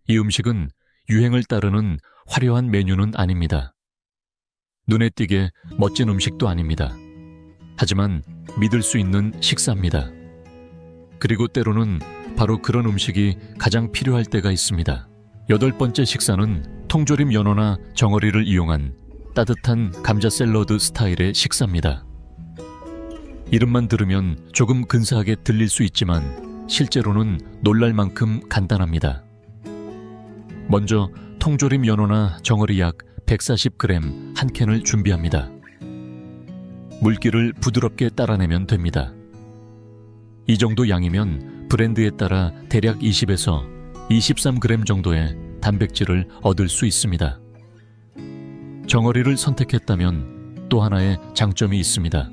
이 음식은 유행을 따르는 화려한 메뉴는 아닙니다. 눈에 띄게 멋진 음식도 아닙니다. 하지만 믿을 수 있는 식사입니다. 그리고 때로는 바로 그런 음식이 가장 필요할 때가 있습니다. 8번째 식사는 통조림 연어나 정어리를 이용한 따뜻한 감자 샐러드 스타일의 식사입니다. 이름만 들으면 조금 근사하게 들릴 수 있지만 실제로는 놀랄 만큼 간단합니다. 먼저 통조림 연어나 정어리 약 140g 한 캔을 준비합니다. 물기를 부드럽게 따라내면 됩니다. 이 정도 양이면 브랜드에 따라 대략 20에서 23g 정도의 단백질을 얻을 수 있습니다. 정어리를 선택했다면 또 하나의 장점이 있습니다.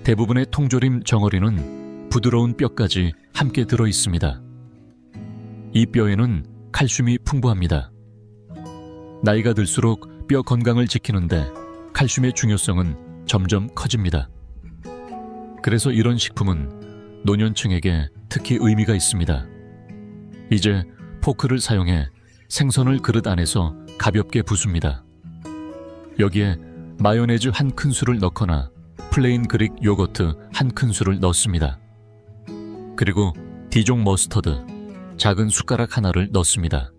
대부분의 통조림 정어리는 부드러운 뼈까지 함께 들어 있습니다. 이 뼈에는 칼슘이 풍부합니다. 나이가 들수록 뼈 건강을 지키는데 칼슘의 중요성은 점점 커집니다. 그래서 이런 식품은 노년층에게 특히 의미가 있습니다. 이제 포크를 사용해 생선을 그릇 안에서 가볍게 부숩니다. 여기에 마요네즈 한 큰술을 넣거나 플레인 그릭 요거트 한 큰술을 넣습니다. 그리고 디종 머스터드 작은 숟가락 하나를 넣습니다.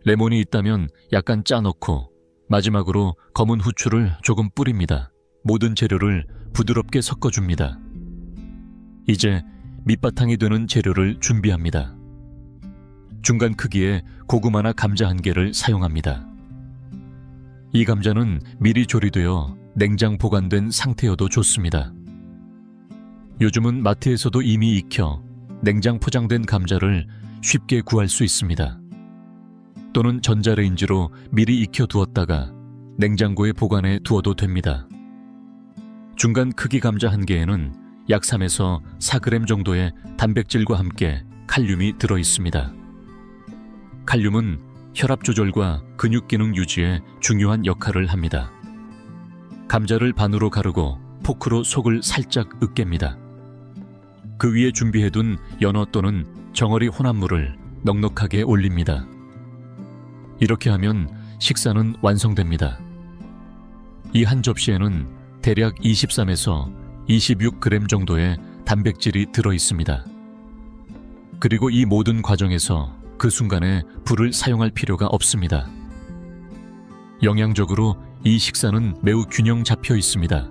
레몬이 있다면 약간 짜 넣고 마지막으로 검은 후추를 조금 뿌립니다. 모든 재료를 부드럽게 섞어줍니다. 이제 밑바탕이 되는 재료를 준비합니다. 중간 크기의 고구마나 감자 한 개를 사용합니다. 이 감자는 미리 조리되어 냉장 보관된 상태여도 좋습니다. 요즘은 마트에서도 이미 익혀 냉장 포장된 감자를 쉽게 구할 수 있습니다. 또는 전자레인지로 미리 익혀 두었다가 냉장고에 보관해 두어도 됩니다. 중간 크기 감자 한 개에는 약 3에서 4g 정도의 단백질과 함께 칼륨이 들어 있습니다. 칼륨은 혈압 조절과 근육 기능 유지에 중요한 역할을 합니다. 감자를 반으로 가르고 포크로 속을 살짝 으깹니다. 그 위에 준비해둔 연어 또는 정어리 혼합물을 넉넉하게 올립니다. 이렇게 하면 식사는 완성됩니다. 이 한 접시에는 대략 23에서 26g 정도의 단백질이 들어 있습니다. 그리고 이 모든 과정에서 그 순간에 불을 사용할 필요가 없습니다. 영양적으로 이 식사는 매우 균형 잡혀 있습니다.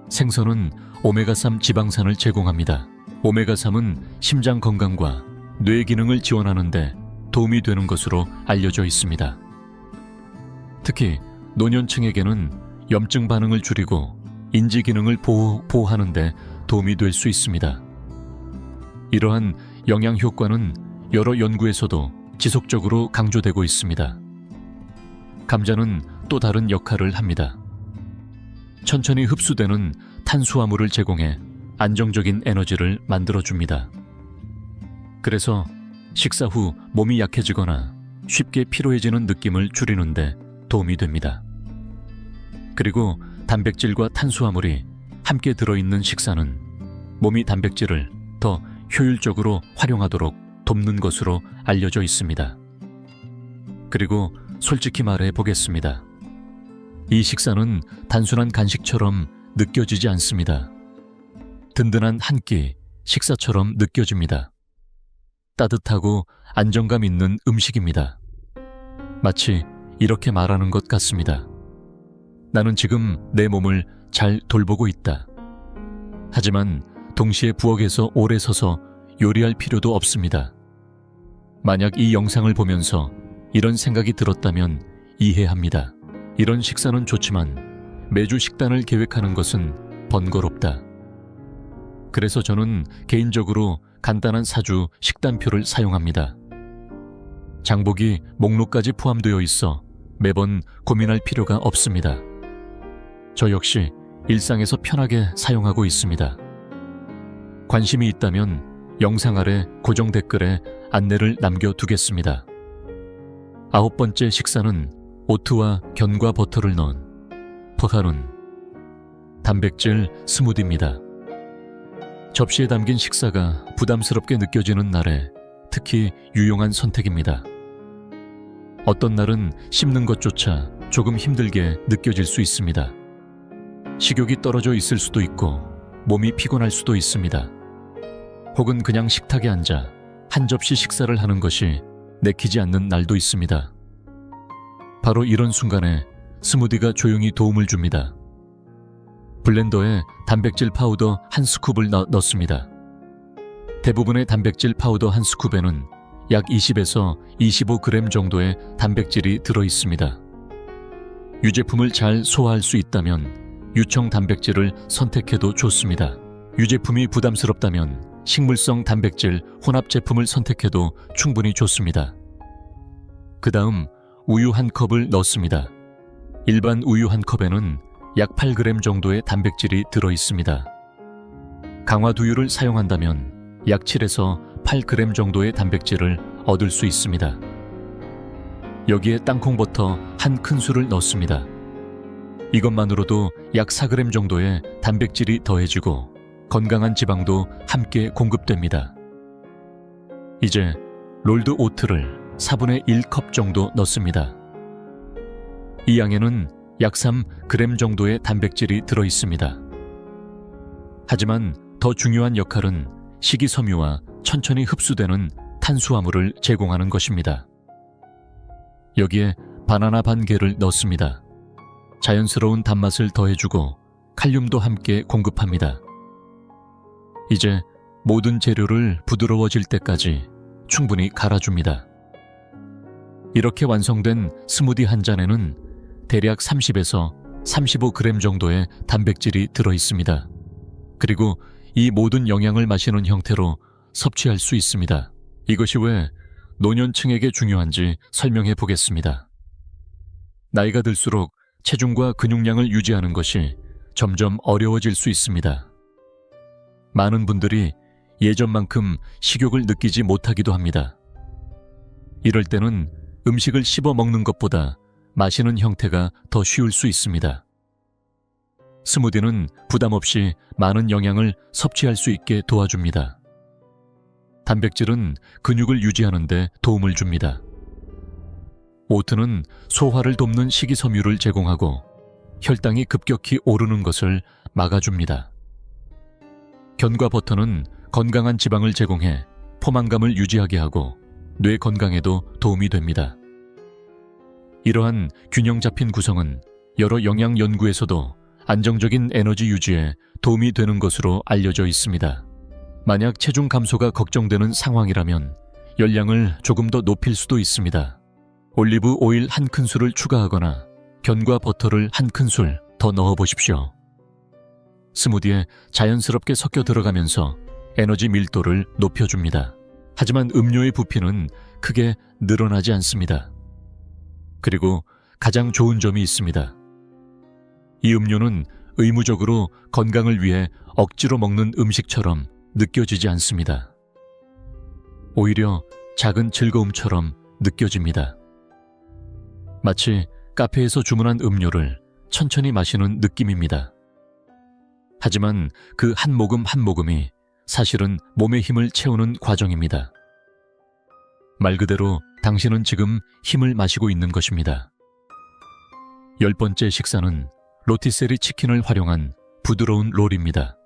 생선은 오메가3 지방산을 제공합니다. 오메가3은 심장 건강과 뇌 기능을 지원하는 데 도움이 되는 것으로 알려져 있습니다. 특히 노년층에게는 염증 반응을 줄이고 인지 기능을 보호하는 데 도움이 될 수 있습니다. 이러한 영양 효과는 여러 연구에서도 지속적으로 강조되고 있습니다. 감자는 또 다른 역할을 합니다. 천천히 흡수되는 탄수화물을 제공해 안정적인 에너지를 만들어줍니다. 그래서 식사 후 몸이 약해지거나 쉽게 피로해지는 느낌을 줄이는데 도움이 됩니다. 그리고 단백질과 탄수화물이 함께 들어있는 식사는 몸이 단백질을 더 효율적으로 활용하도록 돕는 것으로 알려져 있습니다. 그리고 솔직히 말해 보겠습니다. 이 식사는 단순한 간식처럼 느껴지지 않습니다. 든든한 한 끼 식사처럼 느껴집니다. 따뜻하고 안정감 있는 음식입니다. 마치 이렇게 말하는 것 같습니다. 나는 지금 내 몸을 잘 돌보고 있다. 하지만 동시에 부엌에서 오래 서서 요리할 필요도 없습니다. 만약 이 영상을 보면서 이런 생각이 들었다면 이해합니다. 이런 식사는 좋지만 매주 식단을 계획하는 것은 번거롭다. 그래서 저는 개인적으로 간단한 사주 식단표를 사용합니다. 장복이 목록까지 포함되어 있어 매번 고민할 필요가 없습니다. 저 역시 일상에서 편하게 사용하고 있습니다. 관심이 있다면 영상 아래 고정 댓글에 안내를 남겨두겠습니다. 9번째 식사는 오트와 견과 버터를 넣은 포하룬 단백질 스무디입니다. 접시에 담긴 식사가 부담스럽게 느껴지는 날에 특히 유용한 선택입니다. 어떤 날은 씹는 것조차 조금 힘들게 느껴질 수 있습니다. 식욕이 떨어져 있을 수도 있고 몸이 피곤할 수도 있습니다. 혹은 그냥 식탁에 앉아 한 접시 식사를 하는 것이 내키지 않는 날도 있습니다. 바로 이런 순간에 스무디가 조용히 도움을 줍니다. 블렌더에 단백질 파우더 한 스쿱을 넣습니다. 대부분의 단백질 파우더 한 스쿱에는 약 20에서 25g 정도의 단백질이 들어 있습니다. 유제품을 잘 소화할 수 있다면 유청 단백질을 선택해도 좋습니다. 유제품이 부담스럽다면 식물성 단백질 혼합 제품을 선택해도 충분히 좋습니다. 그 다음 우유 한 컵을 넣습니다. 일반 우유 한 컵에는 약 8g 정도의 단백질이 들어 있습니다. 강화두유를 사용한다면 약 7에서 8g 정도의 단백질을 얻을 수 있습니다. 여기에 땅콩버터 한 큰술을 넣습니다. 이것만으로도 약 4g 정도의 단백질이 더해지고 건강한 지방도 함께 공급됩니다. 이제 롤드 오트를 4분의 1컵 정도 넣습니다. 이 양에는 약 3g 정도의 단백질이 들어 있습니다. 하지만 더 중요한 역할은 식이섬유와 천천히 흡수되는 탄수화물을 제공하는 것입니다. 여기에 바나나 반 개를 넣습니다. 자연스러운 단맛을 더해주고 칼륨도 함께 공급합니다. 이제 모든 재료를 부드러워질 때까지 충분히 갈아줍니다. 이렇게 완성된 스무디 한 잔에는 대략 30에서 35g 정도의 단백질이 들어 있습니다. 그리고 이 모든 영양을 마시는 형태로 섭취할 수 있습니다. 이것이 왜 노년층에게 중요한지 설명해 보겠습니다. 나이가 들수록 체중과 근육량을 유지하는 것이 점점 어려워질 수 있습니다. 많은 분들이 예전만큼 식욕을 느끼지 못하기도 합니다. 이럴 때는 음식을 씹어 먹는 것보다 마시는 형태가 더 쉬울 수 있습니다. 스무디는 부담 없이 많은 영양을 섭취할 수 있게 도와줍니다. 단백질은 근육을 유지하는 데 도움을 줍니다. 오트는 소화를 돕는 식이섬유를 제공하고 혈당이 급격히 오르는 것을 막아줍니다. 견과 버터는 건강한 지방을 제공해 포만감을 유지하게 하고 뇌 건강에도 도움이 됩니다. 이러한 균형 잡힌 구성은 여러 영양 연구에서도 안정적인 에너지 유지에 도움이 되는 것으로 알려져 있습니다. 만약 체중 감소가 걱정되는 상황이라면 열량을 조금 더 높일 수도 있습니다. 올리브 오일 1큰술을 추가하거나 견과 버터를 1큰술 더 넣어보십시오. 스무디에 자연스럽게 섞여 들어가면서 에너지 밀도를 높여줍니다. 하지만 음료의 부피는 크게 늘어나지 않습니다. 그리고 가장 좋은 점이 있습니다. 이 음료는 의무적으로 건강을 위해 억지로 먹는 음식처럼 느껴지지 않습니다. 오히려 작은 즐거움처럼 느껴집니다. 마치 카페에서 주문한 음료를 천천히 마시는 느낌입니다. 하지만 그 한 모금 한 모금이 사실은 몸의 힘을 채우는 과정입니다. 말 그대로 당신은 지금 힘을 마시고 있는 것입니다. 10번째 식사는 로티세리 치킨을 활용한 부드러운 롤입니다.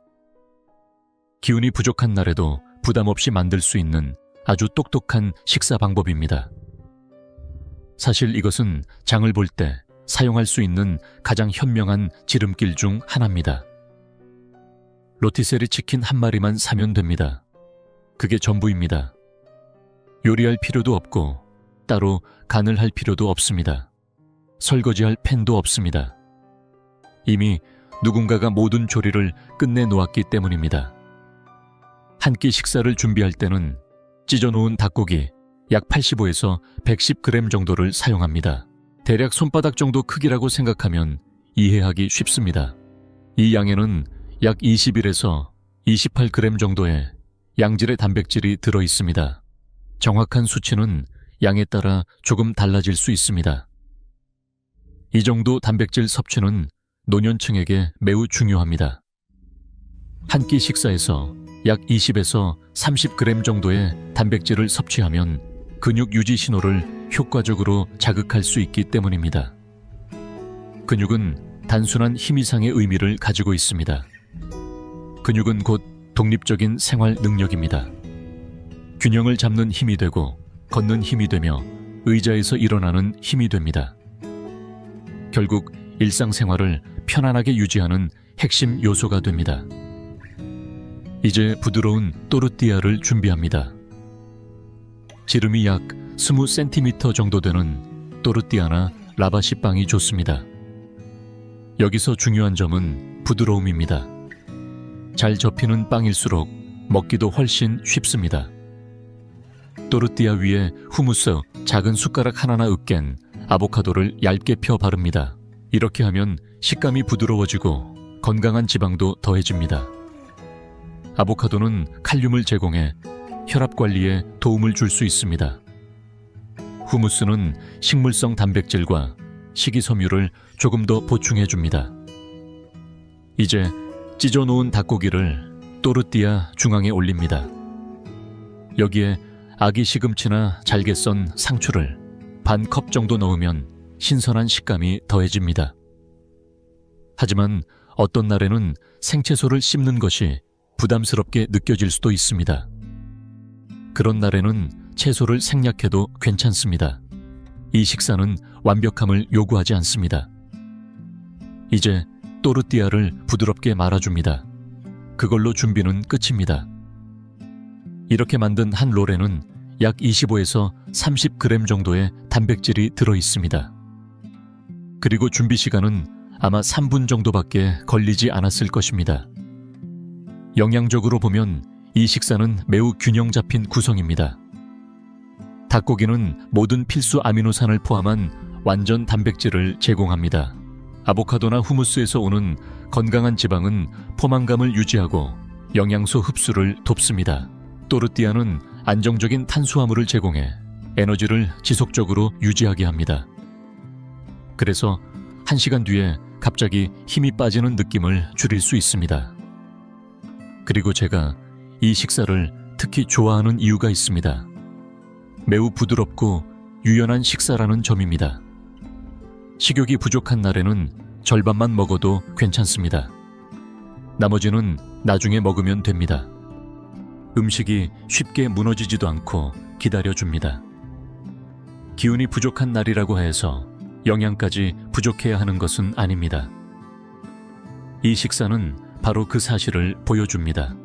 기운이 부족한 날에도 부담 없이 만들 수 있는 아주 똑똑한 식사 방법입니다. 사실 이것은 장을 볼 때 사용할 수 있는 가장 현명한 지름길 중 하나입니다. 로티세리 치킨 한 마리만 사면 됩니다. 그게 전부입니다. 요리할 필요도 없고 따로 간을 할 필요도 없습니다. 설거지할 팬도 없습니다. 이미 누군가가 모든 조리를 끝내 놓았기 때문입니다. 한 끼 식사를 준비할 때는 찢어놓은 닭고기 약 85에서 110g 정도를 사용합니다. 대략 손바닥 정도 크기라고 생각하면 이해하기 쉽습니다. 이 양에는 약 21에서 28g 정도의 양질의 단백질이 들어 있습니다. 정확한 수치는 양에 따라 조금 달라질 수 있습니다. 이 정도 단백질 섭취는 노년층에게 매우 중요합니다. 한 끼 식사에서 약 20에서 30g 정도의 단백질을 섭취하면 근육 유지 신호를 효과적으로 자극할 수 있기 때문입니다. 근육은 단순한 힘 이상의 의미를 가지고 있습니다. 근육은 곧 독립적인 생활 능력입니다. 균형을 잡는 힘이 되고 걷는 힘이 되며 의자에서 일어나는 힘이 됩니다. 결국 일상생활을 편안하게 유지하는 핵심 요소가 됩니다. 이제 부드러운 또르띠아를 준비합니다. 지름이 약 20cm 정도 되는 또르띠아나 라바시빵이 좋습니다. 여기서 중요한 점은 부드러움입니다. 잘 접히는 빵일수록 먹기도 훨씬 쉽습니다. 또르띠아 위에 후무스 작은 숟가락 하나나 으깬 아보카도를 얇게 펴 바릅니다. 이렇게 하면 식감이 부드러워지고 건강한 지방도 더해집니다. 아보카도는 칼륨을 제공해 혈압 관리에 도움을 줄 수 있습니다. 후무스는 식물성 단백질과 식이섬유를 조금 더 보충해 줍니다. 이제 찢어놓은 닭고기를 또르띠아 중앙에 올립니다. 여기에 아기 시금치나 잘게 썬 상추를 반 컵 정도 넣으면 신선한 식감이 더해집니다. 하지만 어떤 날에는 생채소를 씹는 것이 부담스럽게 느껴질 수도 있습니다. 그런 날에는 채소를 생략해도 괜찮습니다. 이 식사는 완벽함을 요구하지 않습니다. 이제 또르띠아를 부드럽게 말아줍니다. 그걸로 준비는 끝입니다. 이렇게 만든 한 롤에는 약 25에서 30g 정도의 단백질이 들어 있습니다. 그리고 준비 시간은 아마 3분 정도밖에 걸리지 않았을 것입니다. 영양적으로 보면 이 식사는 매우 균형 잡힌 구성입니다. 닭고기는 모든 필수 아미노산을 포함한 완전 단백질을 제공합니다. 아보카도나 후무스에서 오는 건강한 지방은 포만감을 유지하고 영양소 흡수를 돕습니다. 또르띠아는 안정적인 탄수화물을 제공해 에너지를 지속적으로 유지하게 합니다. 그래서 1시간 뒤에 갑자기 힘이 빠지는 느낌을 줄일 수 있습니다. 그리고 제가 이 식사를 특히 좋아하는 이유가 있습니다. 매우 부드럽고 유연한 식사라는 점입니다. 식욕이 부족한 날에는 절반만 먹어도 괜찮습니다. 나머지는 나중에 먹으면 됩니다. 음식이 쉽게 무너지지도 않고 기다려줍니다. 기운이 부족한 날이라고 해서 영양까지 부족해야 하는 것은 아닙니다. 이 식사는 바로 그 사실을 보여줍니다.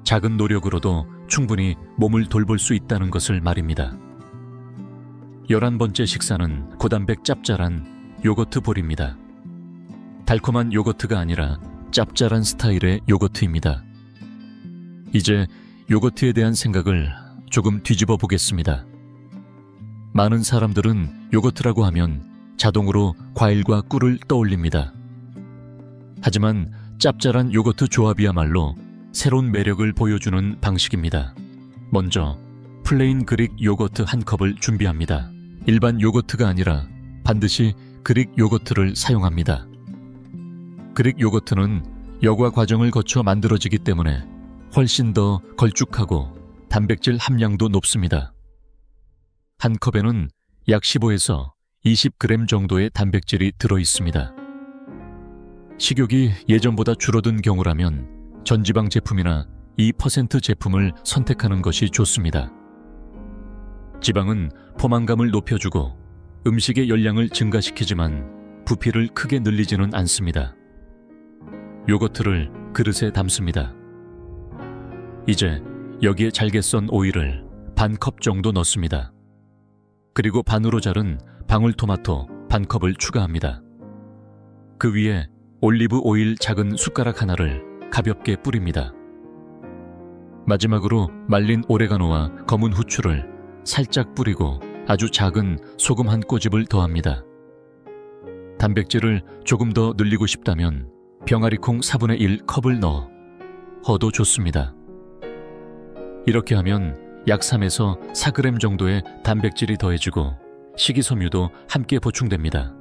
작은 노력으로도 충분히 몸을 돌볼 수 있다는 것을 말입니다. 11번째 식사는 고단백 짭짤한 요거트 볼입니다. 달콤한 요거트가 아니라 짭짤한 스타일의 요거트입니다. 이제 요거트에 대한 생각을 조금 뒤집어 보겠습니다. 많은 사람들은 요거트라고 하면 자동으로 과일과 꿀을 떠올립니다. 하지만 짭짤한 요거트 조합이야말로 새로운 매력을 보여주는 방식입니다. 먼저 플레인 그릭 요거트 한 컵을 준비합니다. 일반 요거트가 아니라 반드시 그릭 요거트를 사용합니다. 그릭 요거트는 여과 과정을 거쳐 만들어지기 때문에 훨씬 더 걸쭉하고 단백질 함량도 높습니다. 한 컵에는 약 15에서 20g 정도의 단백질이 들어있습니다. 식욕이 예전보다 줄어든 경우라면 전지방 제품이나 2% 제품을 선택하는 것이 좋습니다. 지방은 포만감을 높여주고 음식의 열량을 증가시키지만 부피를 크게 늘리지는 않습니다. 요거트를 그릇에 담습니다. 이제 여기에 잘게 썬 오일을 반 컵 정도 넣습니다. 그리고 반으로 자른 방울토마토 반 컵을 추가합니다. 그 위에 올리브 오일 작은 숟가락 하나를 가볍게 뿌립니다. 마지막으로 말린 오레가노와 검은 후추를 살짝 뿌리고 아주 작은 소금 한 꼬집을 더합니다. 단백질을 조금 더 늘리고 싶다면 병아리콩 4분의 1 컵을 넣어도 좋습니다. 이렇게 하면 약 3에서 4g 정도의 단백질이 더해지고 식이섬유도 함께 보충됩니다.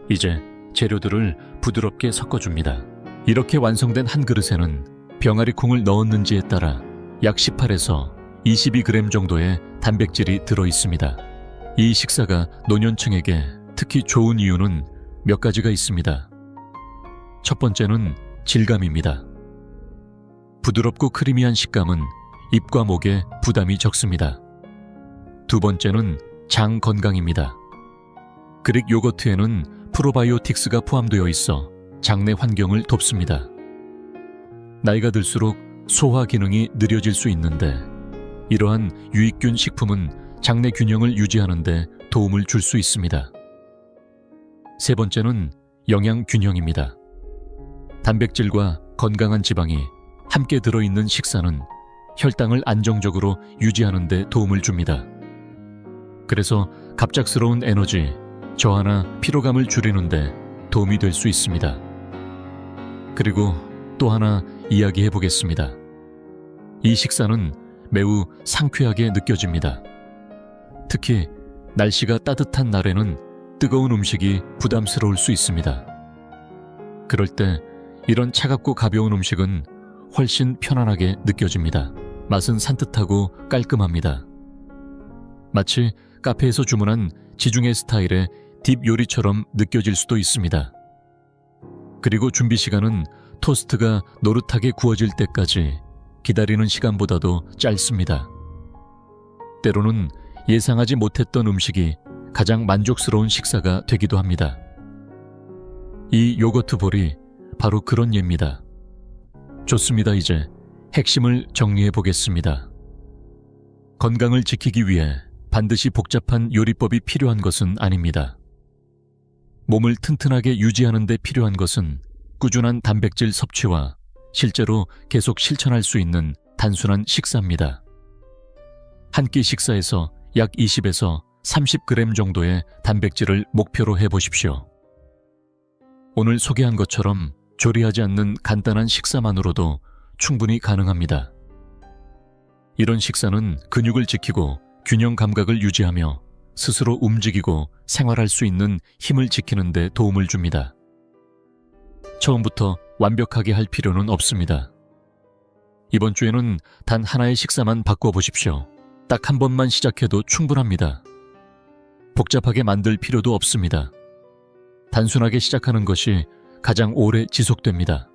이제 재료들을 부드럽게 섞어줍니다. 이렇게 완성된 한 그릇에는 병아리콩을 넣었는지에 따라 약 18에서 22g 정도의 단백질이 들어있습니다. 이 식사가 노년층에게 특히 좋은 이유는 몇 가지가 있습니다. 첫 번째는 질감입니다. 부드럽고 크리미한 식감은 입과 목에 부담이 적습니다. 두 번째는 장 건강입니다. 그릭 요거트에는 프로바이오틱스가 포함되어 있어 장내 환경을 돕습니다. 나이가 들수록 소화 기능이 느려질 수 있는데 이러한 유익균 식품은 장내 균형을 유지하는 데 도움을 줄 수 있습니다. 세 번째는 영양 균형입니다. 단백질과 건강한 지방이 함께 들어있는 식사는 혈당을 안정적으로 유지하는 데 도움을 줍니다. 그래서 갑작스러운 에너지, 저하나 피로감을 줄이는 데 도움이 될 수 있습니다. 그리고 또 하나 이야기해 보겠습니다. 이 식사는 매우 상쾌하게 느껴집니다. 특히 날씨가 따뜻한 날에는 뜨거운 음식이 부담스러울 수 있습니다. 그럴 때 이런 차갑고 가벼운 음식은 훨씬 편안하게 느껴집니다. 맛은 산뜻하고 깔끔합니다. 마치 카페에서 주문한 지중해 스타일의 딥 요리처럼 느껴질 수도 있습니다. 그리고 준비 시간은 토스트가 노릇하게 구워질 때까지 기다리는 시간보다도 짧습니다. 때로는 예상하지 못했던 음식이 가장 만족스러운 식사가 되기도 합니다. 이 요거트 볼이 바로 그런 예입니다. 좋습니다. 이제 핵심을 정리해 보겠습니다. 건강을 지키기 위해 반드시 복잡한 요리법이 필요한 것은 아닙니다. 몸을 튼튼하게 유지하는 데 필요한 것은 꾸준한 단백질 섭취와 실제로 계속 실천할 수 있는 단순한 식사입니다. 한 끼 식사에서 약 20에서 30g 정도의 단백질을 목표로 해보십시오. 오늘 소개한 것처럼 조리하지 않는 간단한 식사만으로도 충분히 가능합니다. 이런 식사는 근육을 지키고 균형 감각을 유지하며 스스로 움직이고 생활할 수 있는 힘을 지키는 데 도움을 줍니다. 처음부터 완벽하게 할 필요는 없습니다. 이번 주에는 단 하나의 식사만 바꿔보십시오. 딱 한 번만 시작해도 충분합니다. 복잡하게 만들 필요도 없습니다. 단순하게 시작하는 것이 가장 오래 지속됩니다.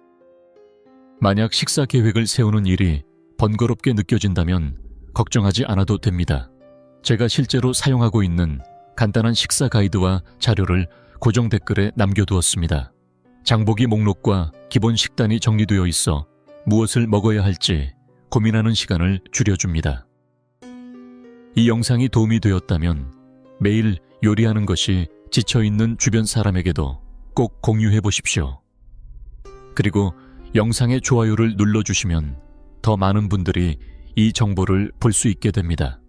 만약 식사 계획을 세우는 일이 번거롭게 느껴진다면 걱정하지 않아도 됩니다. 제가 실제로 사용하고 있는 간단한 식사 가이드와 자료를 고정 댓글에 남겨두었습니다. 장보기 목록과 기본 식단이 정리되어 있어 무엇을 먹어야 할지 고민하는 시간을 줄여줍니다. 이 영상이 도움이 되었다면 매일 요리하는 것이 지쳐있는 주변 사람에게도 꼭 공유해 보십시오. 그리고 영상의 좋아요를 눌러주시면 더 많은 분들이 이 정보를 볼 수 있게 됩니다.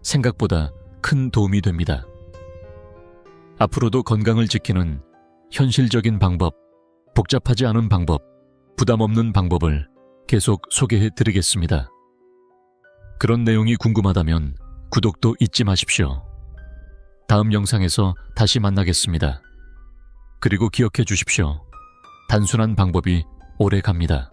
생각보다 큰 도움이 됩니다. 앞으로도 건강을 지키는 현실적인 방법, 복잡하지 않은 방법, 부담 없는 방법을 계속 소개해 드리겠습니다. 그런 내용이 궁금하다면 구독도 잊지 마십시오. 다음 영상에서 다시 만나겠습니다. 그리고 기억해 주십시오. 단순한 방법이 오래 갑니다.